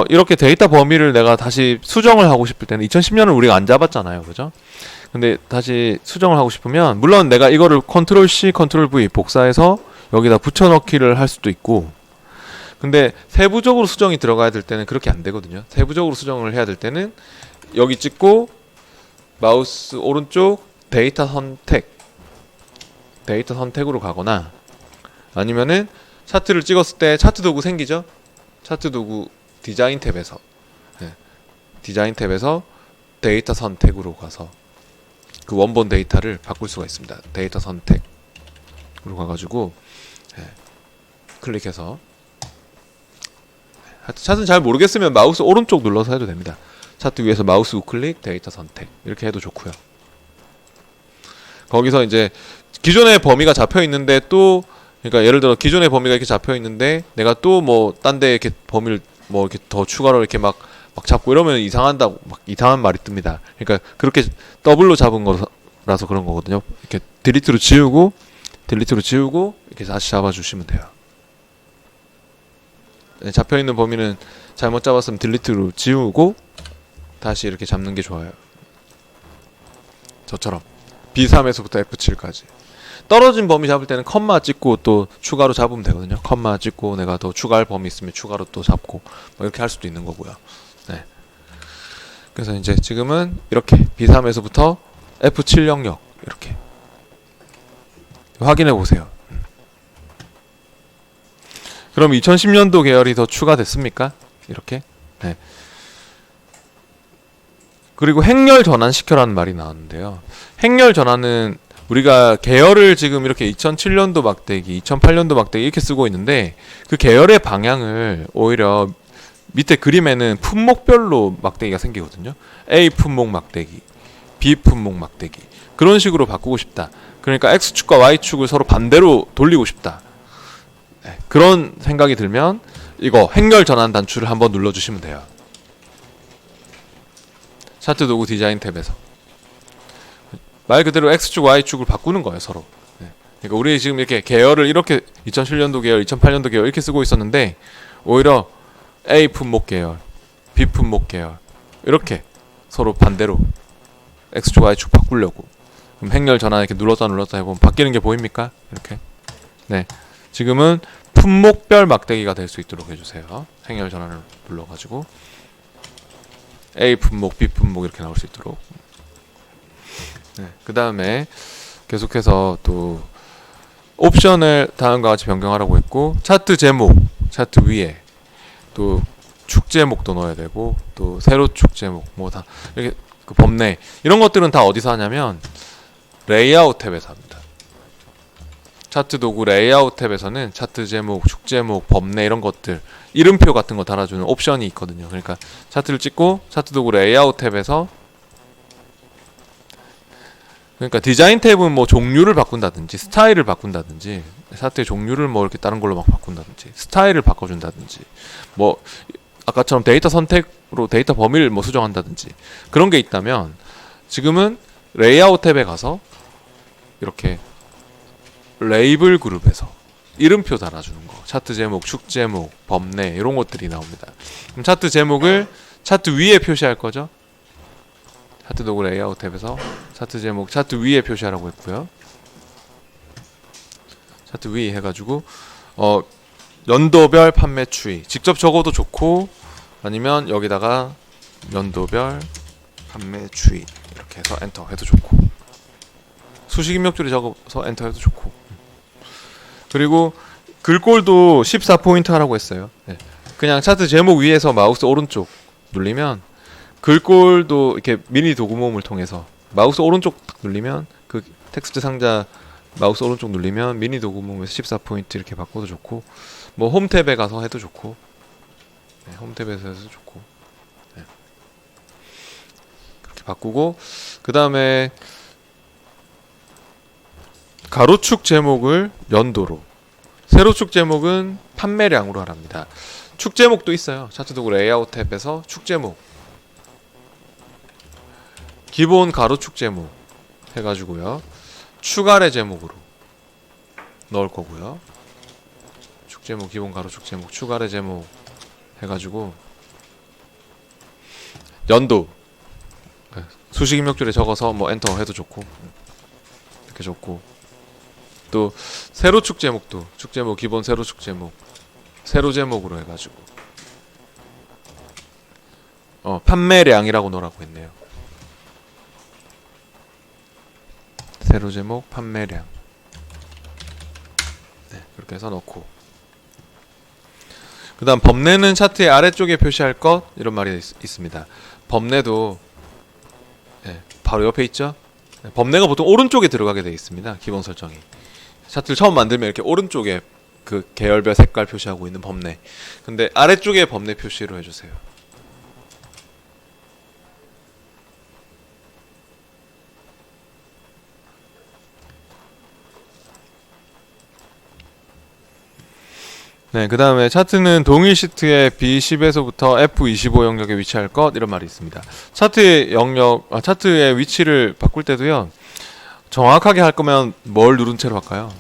이렇게 데이터 범위를 내가 다시 수정을 하고 싶을 때는 2010년을 우리가 안 잡았잖아요, 그죠? 근데 다시 수정을 하고 싶으면 물론 내가 이거를 컨트롤 C, 컨트롤 V 복사해서 여기다 붙여넣기를 할 수도 있고 근데 세부적으로 수정이 들어가야 될 때는 그렇게 안 되거든요. 세부적으로 수정을 해야 될 때는 여기 찍고 마우스 오른쪽 데이터 선택으로 가거나 아니면은 차트를 찍었을 때 차트 도구 생기죠? 차트 도구 디자인 탭에서 디자인 탭에서 데이터 선택으로 가서 그 원본 데이터를 바꿀 수가 있습니다. 데이터 선택으로 가가지고 클릭해서 차트는 잘 모르겠으면 마우스 오른쪽 눌러서 해도 됩니다. 차트 위에서 마우스 우클릭 데이터 선택 이렇게 해도 좋고요. 거기서 이제 기존의 범위가 잡혀 있는데 또 그러니까 예를 들어 기존의 범위가 이렇게 잡혀 있는데 내가 또 뭐 딴 데 이렇게 범위를 뭐 이렇게 더 추가로 이렇게 막 잡고 이러면 이상한다고 막 이상한 말이 뜹니다. 그러니까 그렇게 더블로 잡은 거라서 그런 거거든요. 이렇게 딜리트로 지우고 이렇게 다시 잡아주시면 돼요. 네, 잡혀 있는 범위는 잘못 잡았으면 딜리트로 지우고 다시 이렇게 잡는 게 좋아요. 저처럼 B3에서부터 F7까지 떨어진 범위 잡을 때는 컴마 찍고 또 추가로 잡으면 되거든요. 컴마 찍고 내가 더 추가할 범위 있으면 추가로 또 잡고 뭐 이렇게 할 수도 있는 거고요. 네. 그래서 이제 지금은 이렇게 B3에서부터 F700 이렇게 확인해 보세요. 그럼 2010년도 계열이 더 추가됐습니까? 이렇게. 네. 그리고 행렬 전환 시켜라는 말이 나왔는데요. 행렬 전환은 우리가 계열을 지금 이렇게 2007년도 막대기, 2008년도 막대기 이렇게 쓰고 있는데 그 계열의 방향을 오히려 밑에 그림에는 품목별로 막대기가 생기거든요. A 품목 막대기, B 품목 막대기 그런 식으로 바꾸고 싶다. 그러니까 X축과 Y축을 서로 반대로 돌리고 싶다. 네, 그런 생각이 들면 이거 행렬 전환 단추를 한번 눌러주시면 돼요. 차트 도구 디자인 탭에서 말 그대로 X축, Y축을 바꾸는 거예요, 서로. 네. 그러니까 우리 지금 이렇게 계열을 이렇게 2007년도 계열, 2008년도 계열 이렇게 쓰고 있었는데 오히려 A 품목 계열, B 품목 계열 이렇게 서로 반대로 X축, Y축 바꾸려고. 그럼 행렬 전환 이렇게 눌렀다 해보면 바뀌는 게 보입니까? 이렇게. 네. 지금은 품목별 막대기가 될 수 있도록 해주세요. 행렬 전환을 눌러가지고 A 품목, B 품목 이렇게 나올 수 있도록. 네, 그 다음에 계속해서 또 옵션을 다음과 같이 변경하라고 했고 차트 제목, 차트 위에 또 축 제목도 넣어야 되고 또 세로 축 제목 뭐 다 이렇게 그 범례 이런 것들은 다 어디서 하냐면 레이아웃 탭에서 합니다. 차트 도구 레이아웃 탭에서는 차트 제목, 축 제목, 범례 이런 것들, 이름표 같은 거 달아주는 옵션이 있거든요. 그러니까 차트를 찍고 차트 도구 레이아웃 탭에서, 그러니까 디자인 탭은 뭐 종류를 바꾼다든지 스타일을 바꾼다든지, 차트의 종류를 뭐 이렇게 다른 걸로 막 바꾼다든지, 스타일을 바꿔준다든지, 뭐 아까처럼 데이터 선택으로 데이터 범위를 뭐 수정한다든지 그런 게 있다면, 지금은 레이아웃 탭에 가서 이렇게 레이블 그룹에서 이름표 달아주는 거, 차트 제목, 축 제목, 범례 이런 것들이 나옵니다. 그럼 차트 제목을 차트 위에 표시할 거죠. 차트 도구 레이아웃 탭에서 차트 제목 차트 위에 표시하라고 했고요. 차트 위 해가지고 연도별 판매 추이 직접 적어도 좋고, 아니면 여기다가 연도별 판매 추이 이렇게 해서 엔터 해도 좋고, 수식 입력줄에 적어서 엔터 해도 좋고, 그리고 글꼴도 14포인트 하라고 했어요. 네. 그냥 차트 제목 위에서 마우스 오른쪽 누르면 글꼴도 이렇게 미니 도구 모음을 통해서 마우스 오른쪽 누르면, 그 텍스트 상자 마우스 오른쪽 누르면 미니 도구 모음에서 14포인트 이렇게 바꿔도 좋고, 뭐 홈 탭에 가서 해도 좋고, 네, 홈 탭에서 해도 좋고, 네. 그렇게 바꾸고, 그 다음에 가로축 제목을 연도로, 세로축 제목은 판매량으로 하랍니다. 축 제목도 있어요. 차트 도구 레이아웃 탭에서 축 제목, 기본 가로축 제목 해가지고요, 축 아래 제목으로 넣을 거고요. 축 제목, 기본 가로축 제목, 축 아래 제목 해가지고 연도 수식 입력줄에 적어서 뭐 엔터 해도 좋고, 이렇게 좋고, 또 세로축 제목도 축 제목, 기본 세로축 제목, 세로 제목으로 해가지고 판매량이라고 넣으라고 했네요. 세로 제목 판매량, 네, 그렇게 해서 넣고, 그 다음 범례는 차트의 아래쪽에 표시할 것, 이런 말이 있습니다. 범례도 네, 바로 옆에 있죠. 네, 범례가 보통 오른쪽에 들어가게 되어 있습니다. 기본 설정이. 차트를 처음 만들면 이렇게 오른쪽에 그 계열별 색깔 표시하고 있는 범례, 근데 아래쪽에 범례 표시로 해주세요. 네, 그 다음에 차트는 동일 시트의 B10에서부터 F25 영역에 위치할 것, 이런 말이 있습니다. 차트의 영역, 차트의 위치를 바꿀 때도요, 정확하게 할 거면 뭘 누른 채로 할까요?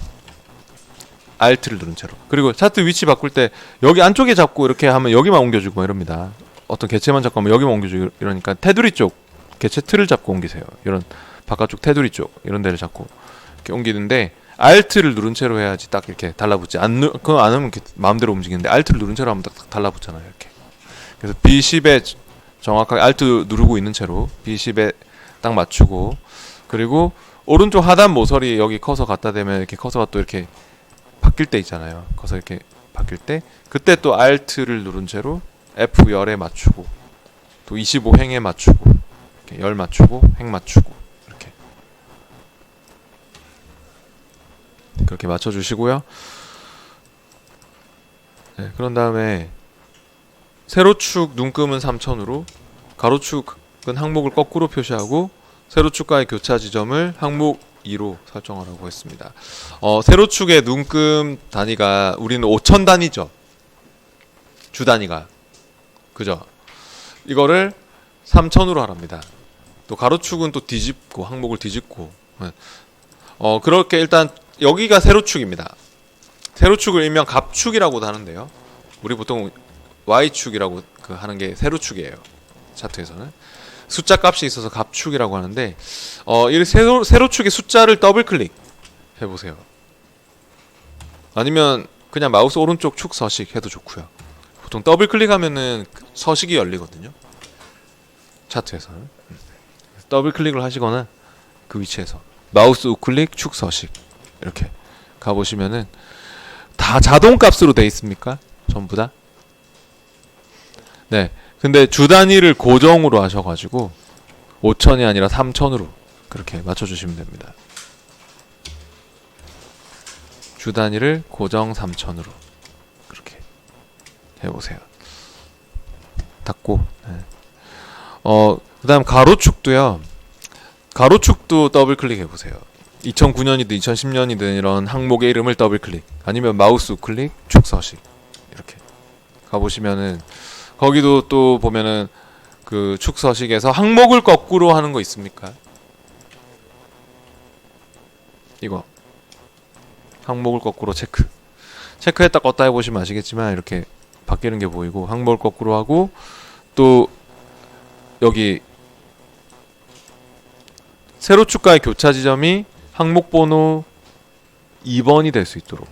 Alt를 누른 채로. 그리고 차트 위치 바꿀 때 여기 안쪽에 잡고 이렇게 하면 여기만 옮겨주고 이럽니다. 어떤 개체만 잡고 하면 여기만 옮겨주고 이러니까 테두리 쪽 개체 틀을 잡고 옮기세요. 이런 바깥쪽 테두리 쪽 이런 데를 잡고 이렇게 옮기는데, Alt를 누른 채로 해야지 딱 이렇게 달라붙지. 그거 안 하면 이렇게 마음대로 움직이는데 Alt를 누른 채로 하면 딱 달라붙잖아요. 이렇게. 그래서 B10에 정확하게 Alt 누르고 있는 채로 B10에 딱 맞추고, 그리고 오른쪽 하단 모서리 여기 커서 갖다 대면 이렇게 커서가 또 이렇게 바뀔 때 있잖아요. 커서 이렇게 바뀔 때 그때 또 Alt를 누른 채로 F10에 맞추고, 또 25행에 맞추고, 이렇게 열 맞추고 행 맞추고, 이렇게 그렇게 맞춰주시고요. 네, 그런 다음에 세로축 눈금은 3000으로, 가로축은 항목을 거꾸로 표시하고, 세로축과의 교차 지점을 항목 2로 설정하라고 했습니다. 세로축의 눈금 단위가 우리는 5000 단위죠. 주 단위가. 그죠? 이거를 3000으로 하랍니다. 또 가로축은 또 뒤집고, 항목을 뒤집고. 그렇게 일단 여기가 세로축입니다. 세로축을 일명 갑축이라고도 하는데요. 우리 보통 Y축이라고 하는 게 세로축이에요. 차트에서는. 숫자 값이 있어서 갑축이라고 하는데, 이 세로축의 숫자를 더블 클릭 해보세요. 아니면 그냥 마우스 오른쪽 축 서식 해도 좋고요. 보통 더블 클릭하면은 서식이 열리거든요. 차트에서는. 더블 클릭을 하시거나 그 위치에서 마우스 우클릭 축 서식 이렇게 가보시면은 다 자동 값으로 돼 있습니까? 전부 다? 네. 근데 주 단위를 고정으로 하셔가지고 5000이 아니라 3000으로 그렇게 맞춰주시면 됩니다. 주 단위를 고정 3,000으로 그렇게 해보세요. 닫고. 네. 그 다음 가로축도요. 가로축도 더블 클릭해보세요. 2009년이든 2010년이든 이런 항목의 이름을 더블 클릭, 아니면 마우스 우클릭, 축 서식 이렇게 가보시면은 거기도 또 보면은 그 축 서식에서 항목을 거꾸로 하는 거 있습니까? 이거 항목을 거꾸로 체크했다 껐다 해보시면 아시겠지만 이렇게 바뀌는 게 보이고, 항목을 거꾸로 하고 또 여기 세로 축과의 교차 지점이 항목 번호 2번이 될 수 있도록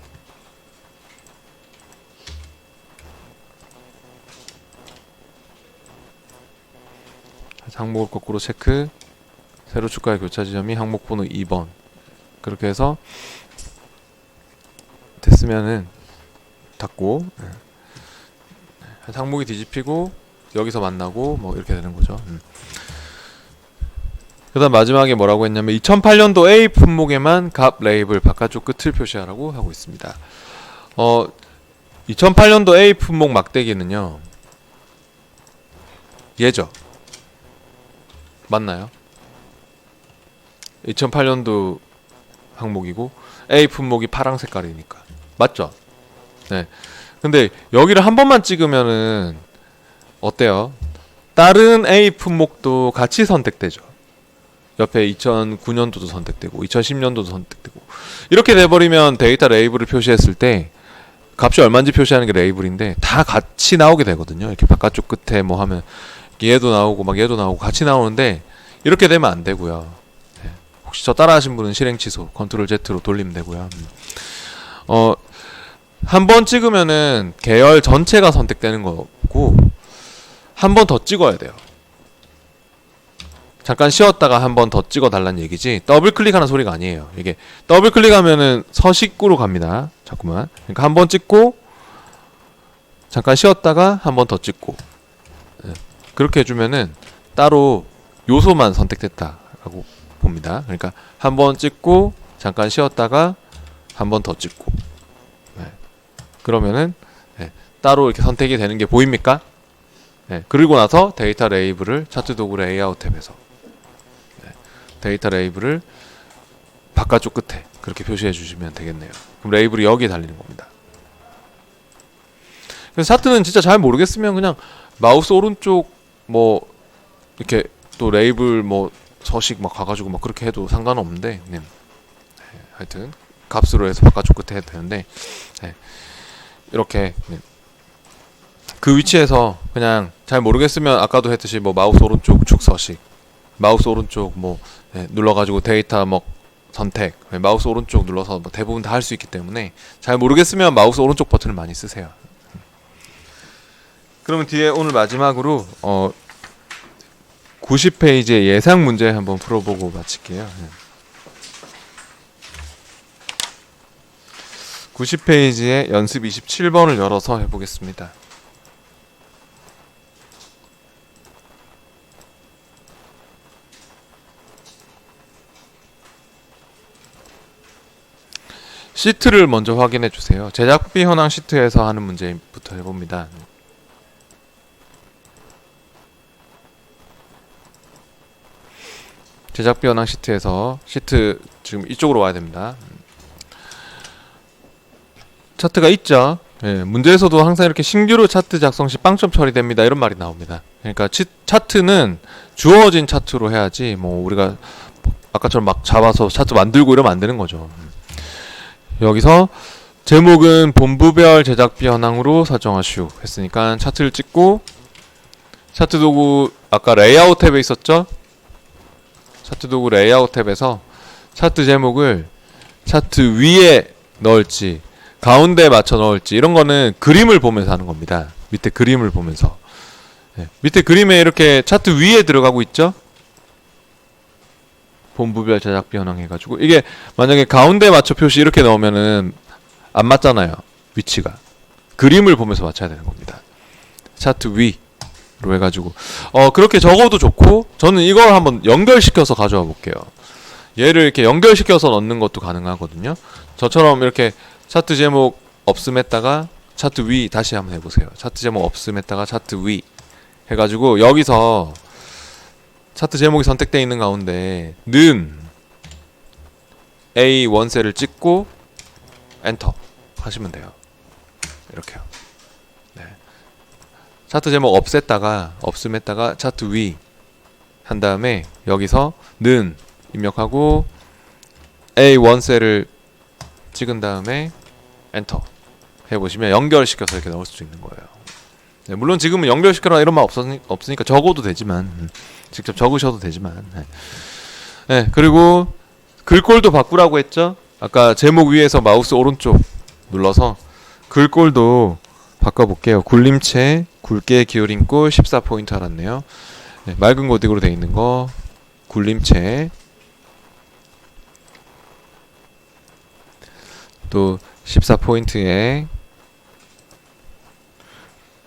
항목을 거꾸로 체크, 세로 축과의 교차 지점이 항목 번호 2번 그렇게 해서 됐으면은 닫고, 항목이 뒤집히고 여기서 만나고 뭐 이렇게 되는 거죠. 그 다음 마지막에 뭐라고 했냐면 2008년도 A 품목에만 값 레이블 바깥쪽 끝을 표시하라고 하고 있습니다. 2008년도 A 품목 막대기는요, 얘죠. 맞나요? 2008년도 항목이고 A 품목이 파랑 색깔이니까 맞죠? 네. 근데 여기를 한 번만 찍으면은 어때요? 다른 A 품목도 같이 선택되죠. 옆에 2009년도도 선택되고 2010년도도 선택되고 이렇게 돼버리면 데이터 레이블을 표시했을 때 값이 얼마인지 표시하는 게 레이블인데 다 같이 나오게 되거든요. 이렇게 바깥쪽 끝에 뭐 하면 얘도 나오고 막 얘도 나오고 같이 나오는데 이렇게 되면 안 되고요. 네. 혹시 저 따라 하신 분은 실행 취소 컨트롤 Z로 돌리면 되고요. 한 번 찍으면은 계열 전체가 선택되는 거고 한 번 더 찍어야 돼요. 잠깐 쉬었다가 한 번 더 찍어 달라는 얘기지 더블 클릭하는 소리가 아니에요. 이게 더블 클릭하면은 서식구로 갑니다. 자꾸만. 그러니까 한 번 찍고 잠깐 쉬었다가 한 번 더 찍고, 그렇게 해주면은 따로 요소만 선택됐다라고 봅니다. 그러니까 한 번 찍고 잠깐 쉬었다가 한 번 더 찍고, 그러면은 따로 이렇게 선택이 되는 게 보입니까? 그리고 나서 데이터 레이블을 차트 도구 레이아웃 탭에서 데이터 레이블을 바깥쪽 끝에 그렇게 표시해 주시면 되겠네요. 그럼 레이블이 여기에 달리는 겁니다. 그래서 차트는 진짜 잘 모르겠으면 그냥 마우스 오른쪽 뭐 이렇게 또 레이블 뭐 서식 막 가가지고 막 그렇게 해도 상관없는데, 하여튼 값으로 해서 바깥쪽 끝에 해도 되는데, 이렇게 그 위치에서 그냥 잘 모르겠으면 아까도 했듯이 뭐 마우스 오른쪽 축 서식, 마우스 오른쪽 뭐 눌러가지고 데이터 뭐 선택, 마우스 오른쪽 눌러서 뭐 대부분 다 할 수 있기 때문에 잘 모르겠으면 마우스 오른쪽 버튼을 많이 쓰세요. 그러면 뒤에 오늘 마지막으로 90페이지의 예상 문제 한번 풀어보고 마칠게요. 90페이지의 연습 27번을 열어서 해보겠습니다. 시트를 먼저 확인해 주세요. 제작비 현황 시트에서 하는 문제부터 해봅니다. 제작비 현황 시트에서 시트 지금 이쪽으로 와야 됩니다. 차트가 있죠. 문제에서도 항상 이렇게 신규로 차트 작성 시 빵점 처리됩니다 이런 말이 나옵니다. 그러니까 차트는 주어진 차트로 해야지 뭐 우리가 아까처럼 막 잡아서 차트 만들고 이러면 안 되는 거죠. 여기서 제목은 본부별 제작비 현황으로 설정하시오 했으니까 차트를 찍고, 차트 도구 아까 레이아웃 탭에 있었죠? 차트 도구 레이아웃 탭에서 차트 제목을 차트 위에 넣을지 가운데에 맞춰 넣을지 이런 거는 그림을 보면서 하는 겁니다. 밑에 그림을 보면서. 밑에 그림에 이렇게 차트 위에 들어가고 있죠? 본부별 제작비 현황 해가지고 이게 만약에 가운데 맞춰 표시 이렇게 넣으면은 안 맞잖아요. 위치가. 그림을 보면서 맞춰야 되는 겁니다. 차트 위. 해가지고 그렇게 적어도 좋고, 저는 이걸 한번 연결시켜서 가져와 볼게요. 얘를 이렇게 연결시켜서 넣는 것도 가능하거든요. 저처럼 이렇게 차트 제목 없음했다가 차트 위 다시 한번 해보세요. 차트 제목 없음했다가 차트 위 해가지고 여기서 차트 제목이 선택되어 있는 가운데 는 A 원셀을 찍고 엔터 하시면 돼요. 이렇게요. 네. 차트 제목 없음했다가 차트 위 한 다음에 여기서 는 입력하고 A 원셀을 찍은 다음에 엔터 해보시면 연결시켜서 이렇게 넣을 수 있는 거예요. 네, 물론 지금은 연결시켜라 이런 말 없으니까 적어도 되지만, 직접 적으셔도 되지만, 네, 그리고 글꼴도 바꾸라고 했죠. 아까 제목 위에서 마우스 오른쪽 눌러서 글꼴도 바꿔볼게요. 굴림체 굵게 기울인 꼴 14포인트 알았네요. 네, 맑은 고딕으로 되어 있는 거 굴림체, 또 14포인트에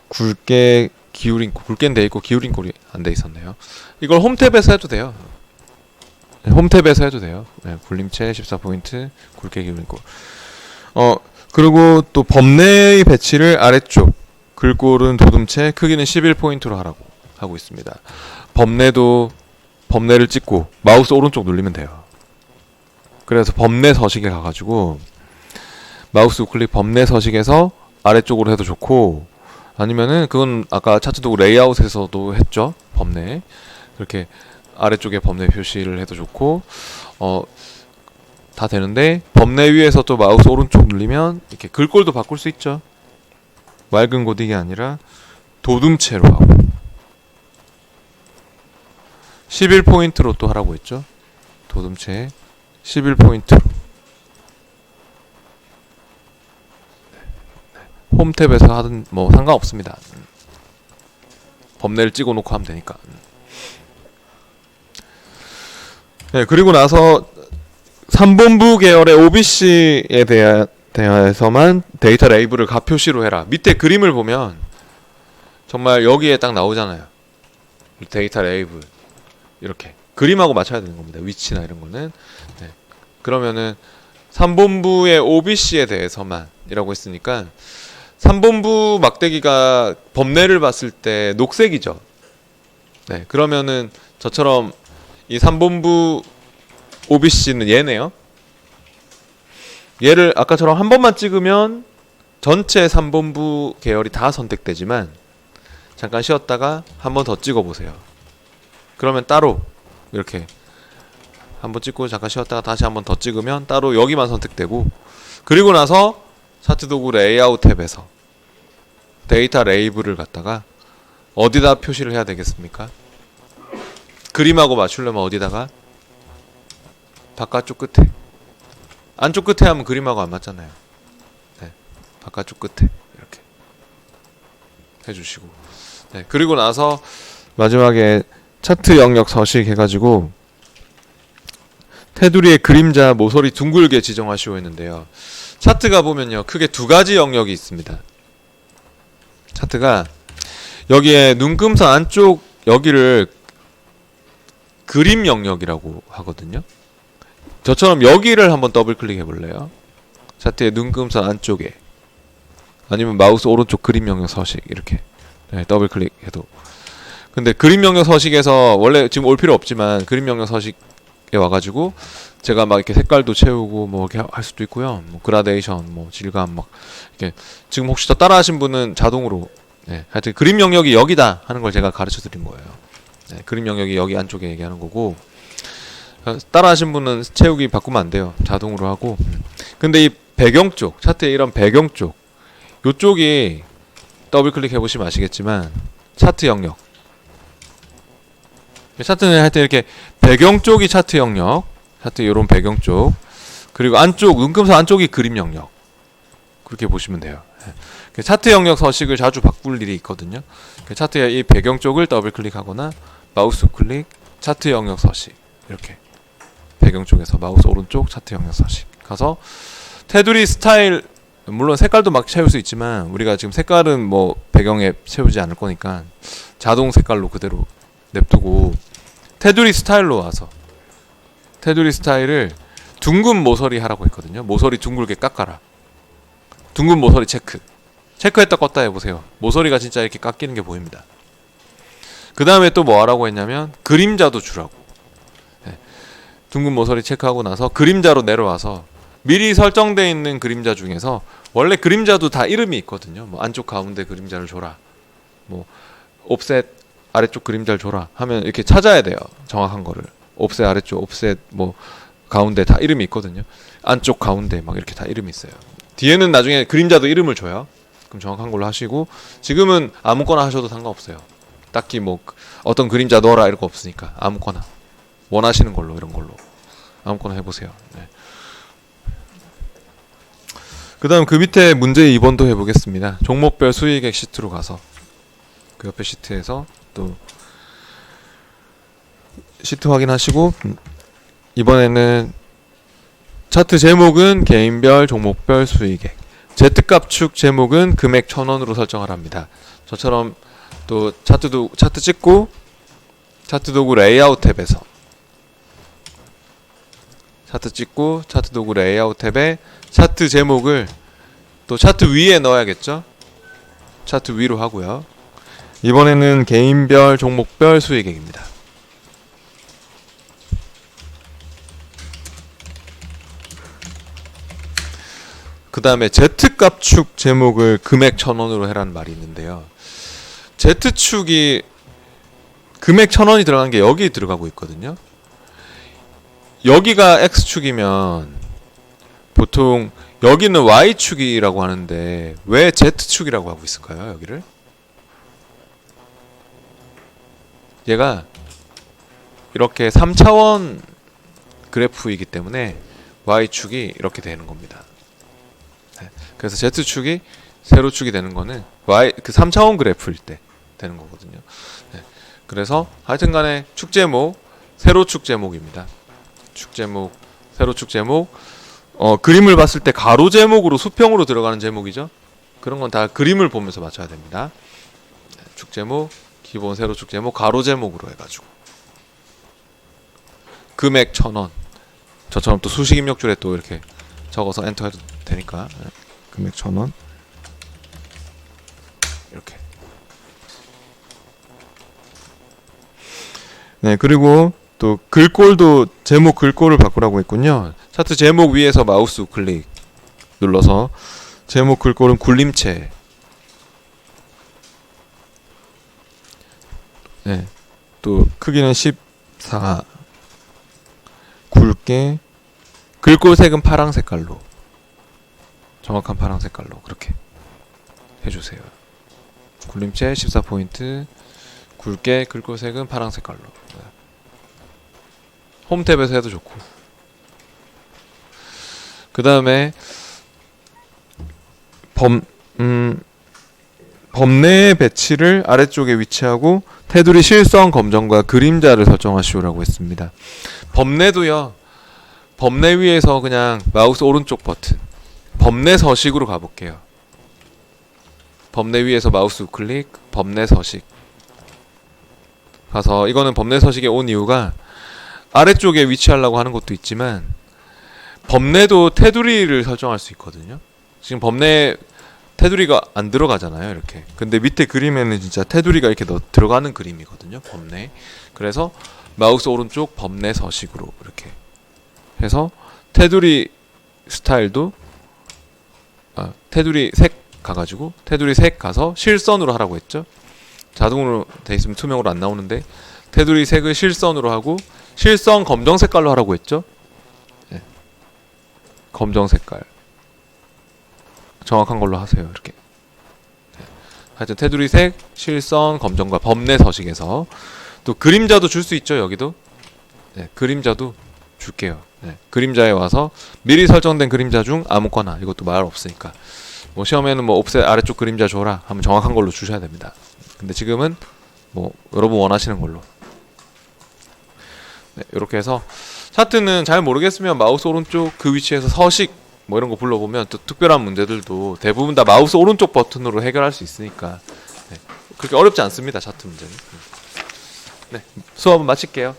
굵게 기울인 꼴, 굵게는 돼 있고 기울인 꼴이 안 돼 있었네요. 이걸 홈탭에서 해도 돼요. 네, 홈탭에서 해도 돼요. 네, 굴림체 14포인트 굵게 기울인 꼴. 그리고 또 범례의 배치를 아래쪽, 글꼴은 도둠체, 크기는 11포인트로 하라고 하고 있습니다. 범례를 찍고 마우스 오른쪽 눌리면 돼요. 그래서 범례 서식에 가가지고 마우스 우클릭 범례 서식에서 아래쪽으로 해도 좋고, 아니면은 그건 아까 차트 도구 레이아웃에서도 했죠. 범례 그렇게 아래쪽에 범례 표시를 해도 좋고, 다 되는데 범례 위에서 또 마우스 오른쪽 눌리면 이렇게 글꼴도 바꿀 수 있죠. 맑은 고딕이 아니라 도둠체로 하고 11포인트로 또 하라고 했죠. 도둠체 11포인트로. 홈탭에서 하든 뭐 상관없습니다. 범례를 찍어 놓고 하면 되니까. 네, 그리고 나서 3본부 계열의 OBC에 대해서만 데이터 레이블을 가표시로 해라. 밑에 그림을 보면 정말 여기에 딱 나오잖아요. 데이터 레이블 이렇게 그림하고 맞춰야 되는 겁니다. 위치나 이런 거는. 네. 그러면은 3본부의 OBC에 대해서만 이라고 했으니까 3본부 막대기가 범례를 봤을 때 녹색이죠. 네, 그러면은 저처럼 이 3본부 OBC는 얘네요. 얘를 아까처럼 한 번만 찍으면 전체 3본부 계열이 다 선택되지만, 잠깐 쉬었다가 한 번 더 찍어보세요. 그러면 따로 이렇게 한 번 찍고 잠깐 쉬었다가 다시 한 번 더 찍으면 따로 여기만 선택되고, 그리고 나서 차트 도구 레이아웃 탭에서 데이터 레이블을 갖다가 어디다 표시를 해야 되겠습니까? 그림하고 맞추려면 어디다가? 바깥쪽 끝에. 안쪽 끝에 하면 그림하고 안 맞잖아요. 네, 바깥쪽 끝에 이렇게 해주시고, 네, 그리고 나서 마지막에 차트 영역 서식 해가지고 테두리의 그림자 모서리 둥글게 지정하시오 했는데요. 차트가 보면요, 크게 두 가지 영역이 있습니다. 차트가 여기에 눈금선 안쪽 여기를 그림 영역이라고 하거든요. 저처럼 여기를 한번 더블 클릭해 볼래요? 차트의 눈금선 안쪽에, 아니면 마우스 오른쪽 그림 영역 서식 이렇게, 네, 더블 클릭해도. 근데 그림 영역 서식에서 원래 지금 올 필요 없지만 그림 영역 서식에 와가지고 제가 막 이렇게 색깔도 채우고 뭐 이렇게 할 수도 있고요. 뭐 그라데이션, 뭐 질감 막 이렇게. 지금 혹시 더 따라하신 분은 자동으로, 네, 하여튼 그림 영역이 여기다 하는 걸 제가 가르쳐 드린 거예요. 네, 그림 영역이 여기 안쪽에 얘기하는 거고, 따라하신 분은 채우기 바꾸면 안 돼요. 자동으로 하고. 근데 이 배경 쪽, 차트의 이런 배경 쪽, 요쪽이 더블 클릭해 보시면 아시겠지만 차트 영역. 차트는 하여튼 이렇게 배경 쪽이 차트 영역, 차트 요런 배경 쪽, 그리고 안쪽, 눈금선 안쪽이 그림 영역. 그렇게 보시면 돼요. 차트 영역 서식을 자주 바꿀 일이 있거든요. 차트의 이 배경 쪽을 더블 클릭하거나 마우스 클릭, 차트 영역 서식 이렇게. 배경 쪽에서 마우스 오른쪽 차트 영역 서식 가서 테두리 스타일, 물론 색깔도 막 채울 수 있지만 우리가 지금 색깔은 뭐 배경에 채우지 않을 거니까 자동 색깔로 그대로 냅두고 테두리 스타일로 와서 테두리 스타일을 둥근 모서리 하라고 했거든요. 모서리 둥글게 깎아라. 둥근 모서리 체크했다 껐다 해보세요. 모서리가 진짜 이렇게 깎이는 게 보입니다. 그 다음에 또 뭐 하라고 했냐면 그림자도 주라고. 네. 둥근 모서리 체크하고 나서 그림자로 내려와서 미리 설정되어 있는 그림자 중에서 원래 그림자도 다 이름이 있거든요. 뭐 안쪽 가운데 그림자를 줘라, 뭐 옵셋 아래쪽 그림자를 줘라 하면 이렇게 찾아야 돼요. 정확한 거를. 옵셋 아래쪽, 옵셋 뭐 가운데 다 이름이 있거든요. 안쪽 가운데 막 이렇게 다 이름이 있어요. 뒤에는 나중에 그림자도 이름을 줘요. 그럼 정확한 걸로 하시고, 지금은 아무거나 하셔도 상관없어요. 딱히 뭐 어떤 그림자 넣어라 이런 거 없으니까 아무거나 원하시는 걸로, 이런 걸로 아무거나 해보세요. 네. 그 다음 그 밑에 문제 2번도 해보겠습니다. 종목별 수익액 시트로 가서 그 옆에 시트에서 또 시트 확인하시고, 이번에는 차트 제목은 개인별 종목별 수익액, Z값 축 제목은 금액 1000원으로 설정하랍니다. 저처럼 또 차트 찍고 차트 도구 레이아웃 탭에서 차트 찍고 차트 도구 레이아웃 탭에 차트 제목을 또 차트 위에 넣어야겠죠. 차트 위로 하고요. 이번에는 개인별 종목별 수익액입니다. 그 다음에 Z값 축 제목을 금액 1000원으로 해라는 말이 있는데요. Z축이 금액 1000원이 들어간 게 여기 들어가고 있거든요. 여기가 X축이면 보통 여기는 Y축이라고 하는데 왜 Z축이라고 하고 있을까요? 여기를? 얘가 이렇게 3차원 그래프이기 때문에 Y축이 이렇게 되는 겁니다. 네. 그래서 Z축이 세로축이 되는 거는 그 3차원 그래프일 때 되는 거거든요. 네. 그래서 하여튼간에 축 제목 세로축 제목입니다. 축 제목 세로축 제목, 그림을 봤을 때 가로 제목으로 수평으로 들어가는 제목이죠. 그런 건 다 그림을 보면서 맞춰야 됩니다. 네. 축 제목 기본 세로축 제목 가로 제목으로 해가지고 금액 1000원. 저처럼 또 수식 입력줄에 또 이렇게 적어서 엔터 해도 되니까. 네. 금액 1000원 이렇게. 네, 그리고 또 글꼴도 제목 글꼴을 바꾸라고 했군요. 차트 제목 위에서 마우스 우클릭 눌러서 제목 글꼴은 굴림체. 네, 또 크기는 14. 굵게. 글꼴 색은 파랑 색깔로, 정확한 파랑 색깔로 그렇게 해주세요. 굴림체 14포인트, 굵게, 글꼴 색은 파랑 색깔로. 네. 홈 탭에서 해도 좋고. 그 다음에 범내의 배치를 아래쪽에 위치하고 테두리 실선 검정과 그림자를 설정하시오라고 했습니다. 범내도요, 범내 위에서 그냥 마우스 오른쪽 버튼 범내 서식으로 가볼게요. 범내 위에서 마우스 우클릭 범내 서식 가서, 이거는 범내 서식에 온 이유가 아래쪽에 위치하려고 하는 것도 있지만 범내도 테두리를 설정할 수 있거든요. 지금 범내 테두리가 안 들어가잖아요, 이렇게. 근데 밑에 그림에는 진짜 테두리가 이렇게 들어가는 그림이거든요, 범내. 그래서 마우스 오른쪽 범내 서식으로 이렇게 해서 테두리 스타일도 테두리 색 가가지고 테두리 색 가서 실선으로 하라고 했죠. 자동으로 돼 있으면 투명으로 안 나오는데 테두리 색을 실선으로 하고 실선 검정 색깔로 하라고 했죠. 네. 검정 색깔 정확한 걸로 하세요. 이렇게. 네. 하여튼 테두리 색 실선 검정과 범내 서식에서 또 그림자도 줄 수 있죠. 여기도. 네. 그림자도 줄게요. 네. 그림자에 와서 미리 설정된 그림자 중 아무거나, 이것도 말 없으니까 뭐 시험에는 뭐 옵셋 아래쪽 그림자 줘라 하면 정확한 걸로 주셔야 됩니다. 근데 지금은 뭐 여러분 원하시는 걸로. 네, 이렇게 해서 차트는 잘 모르겠으면 마우스 오른쪽 그 위치에서 서식 뭐 이런 거 불러보면 또 특별한 문제들도 대부분 다 마우스 오른쪽 버튼으로 해결할 수 있으니까 그렇게 어렵지 않습니다. 차트 문제는. 네, 수업은 마칠게요.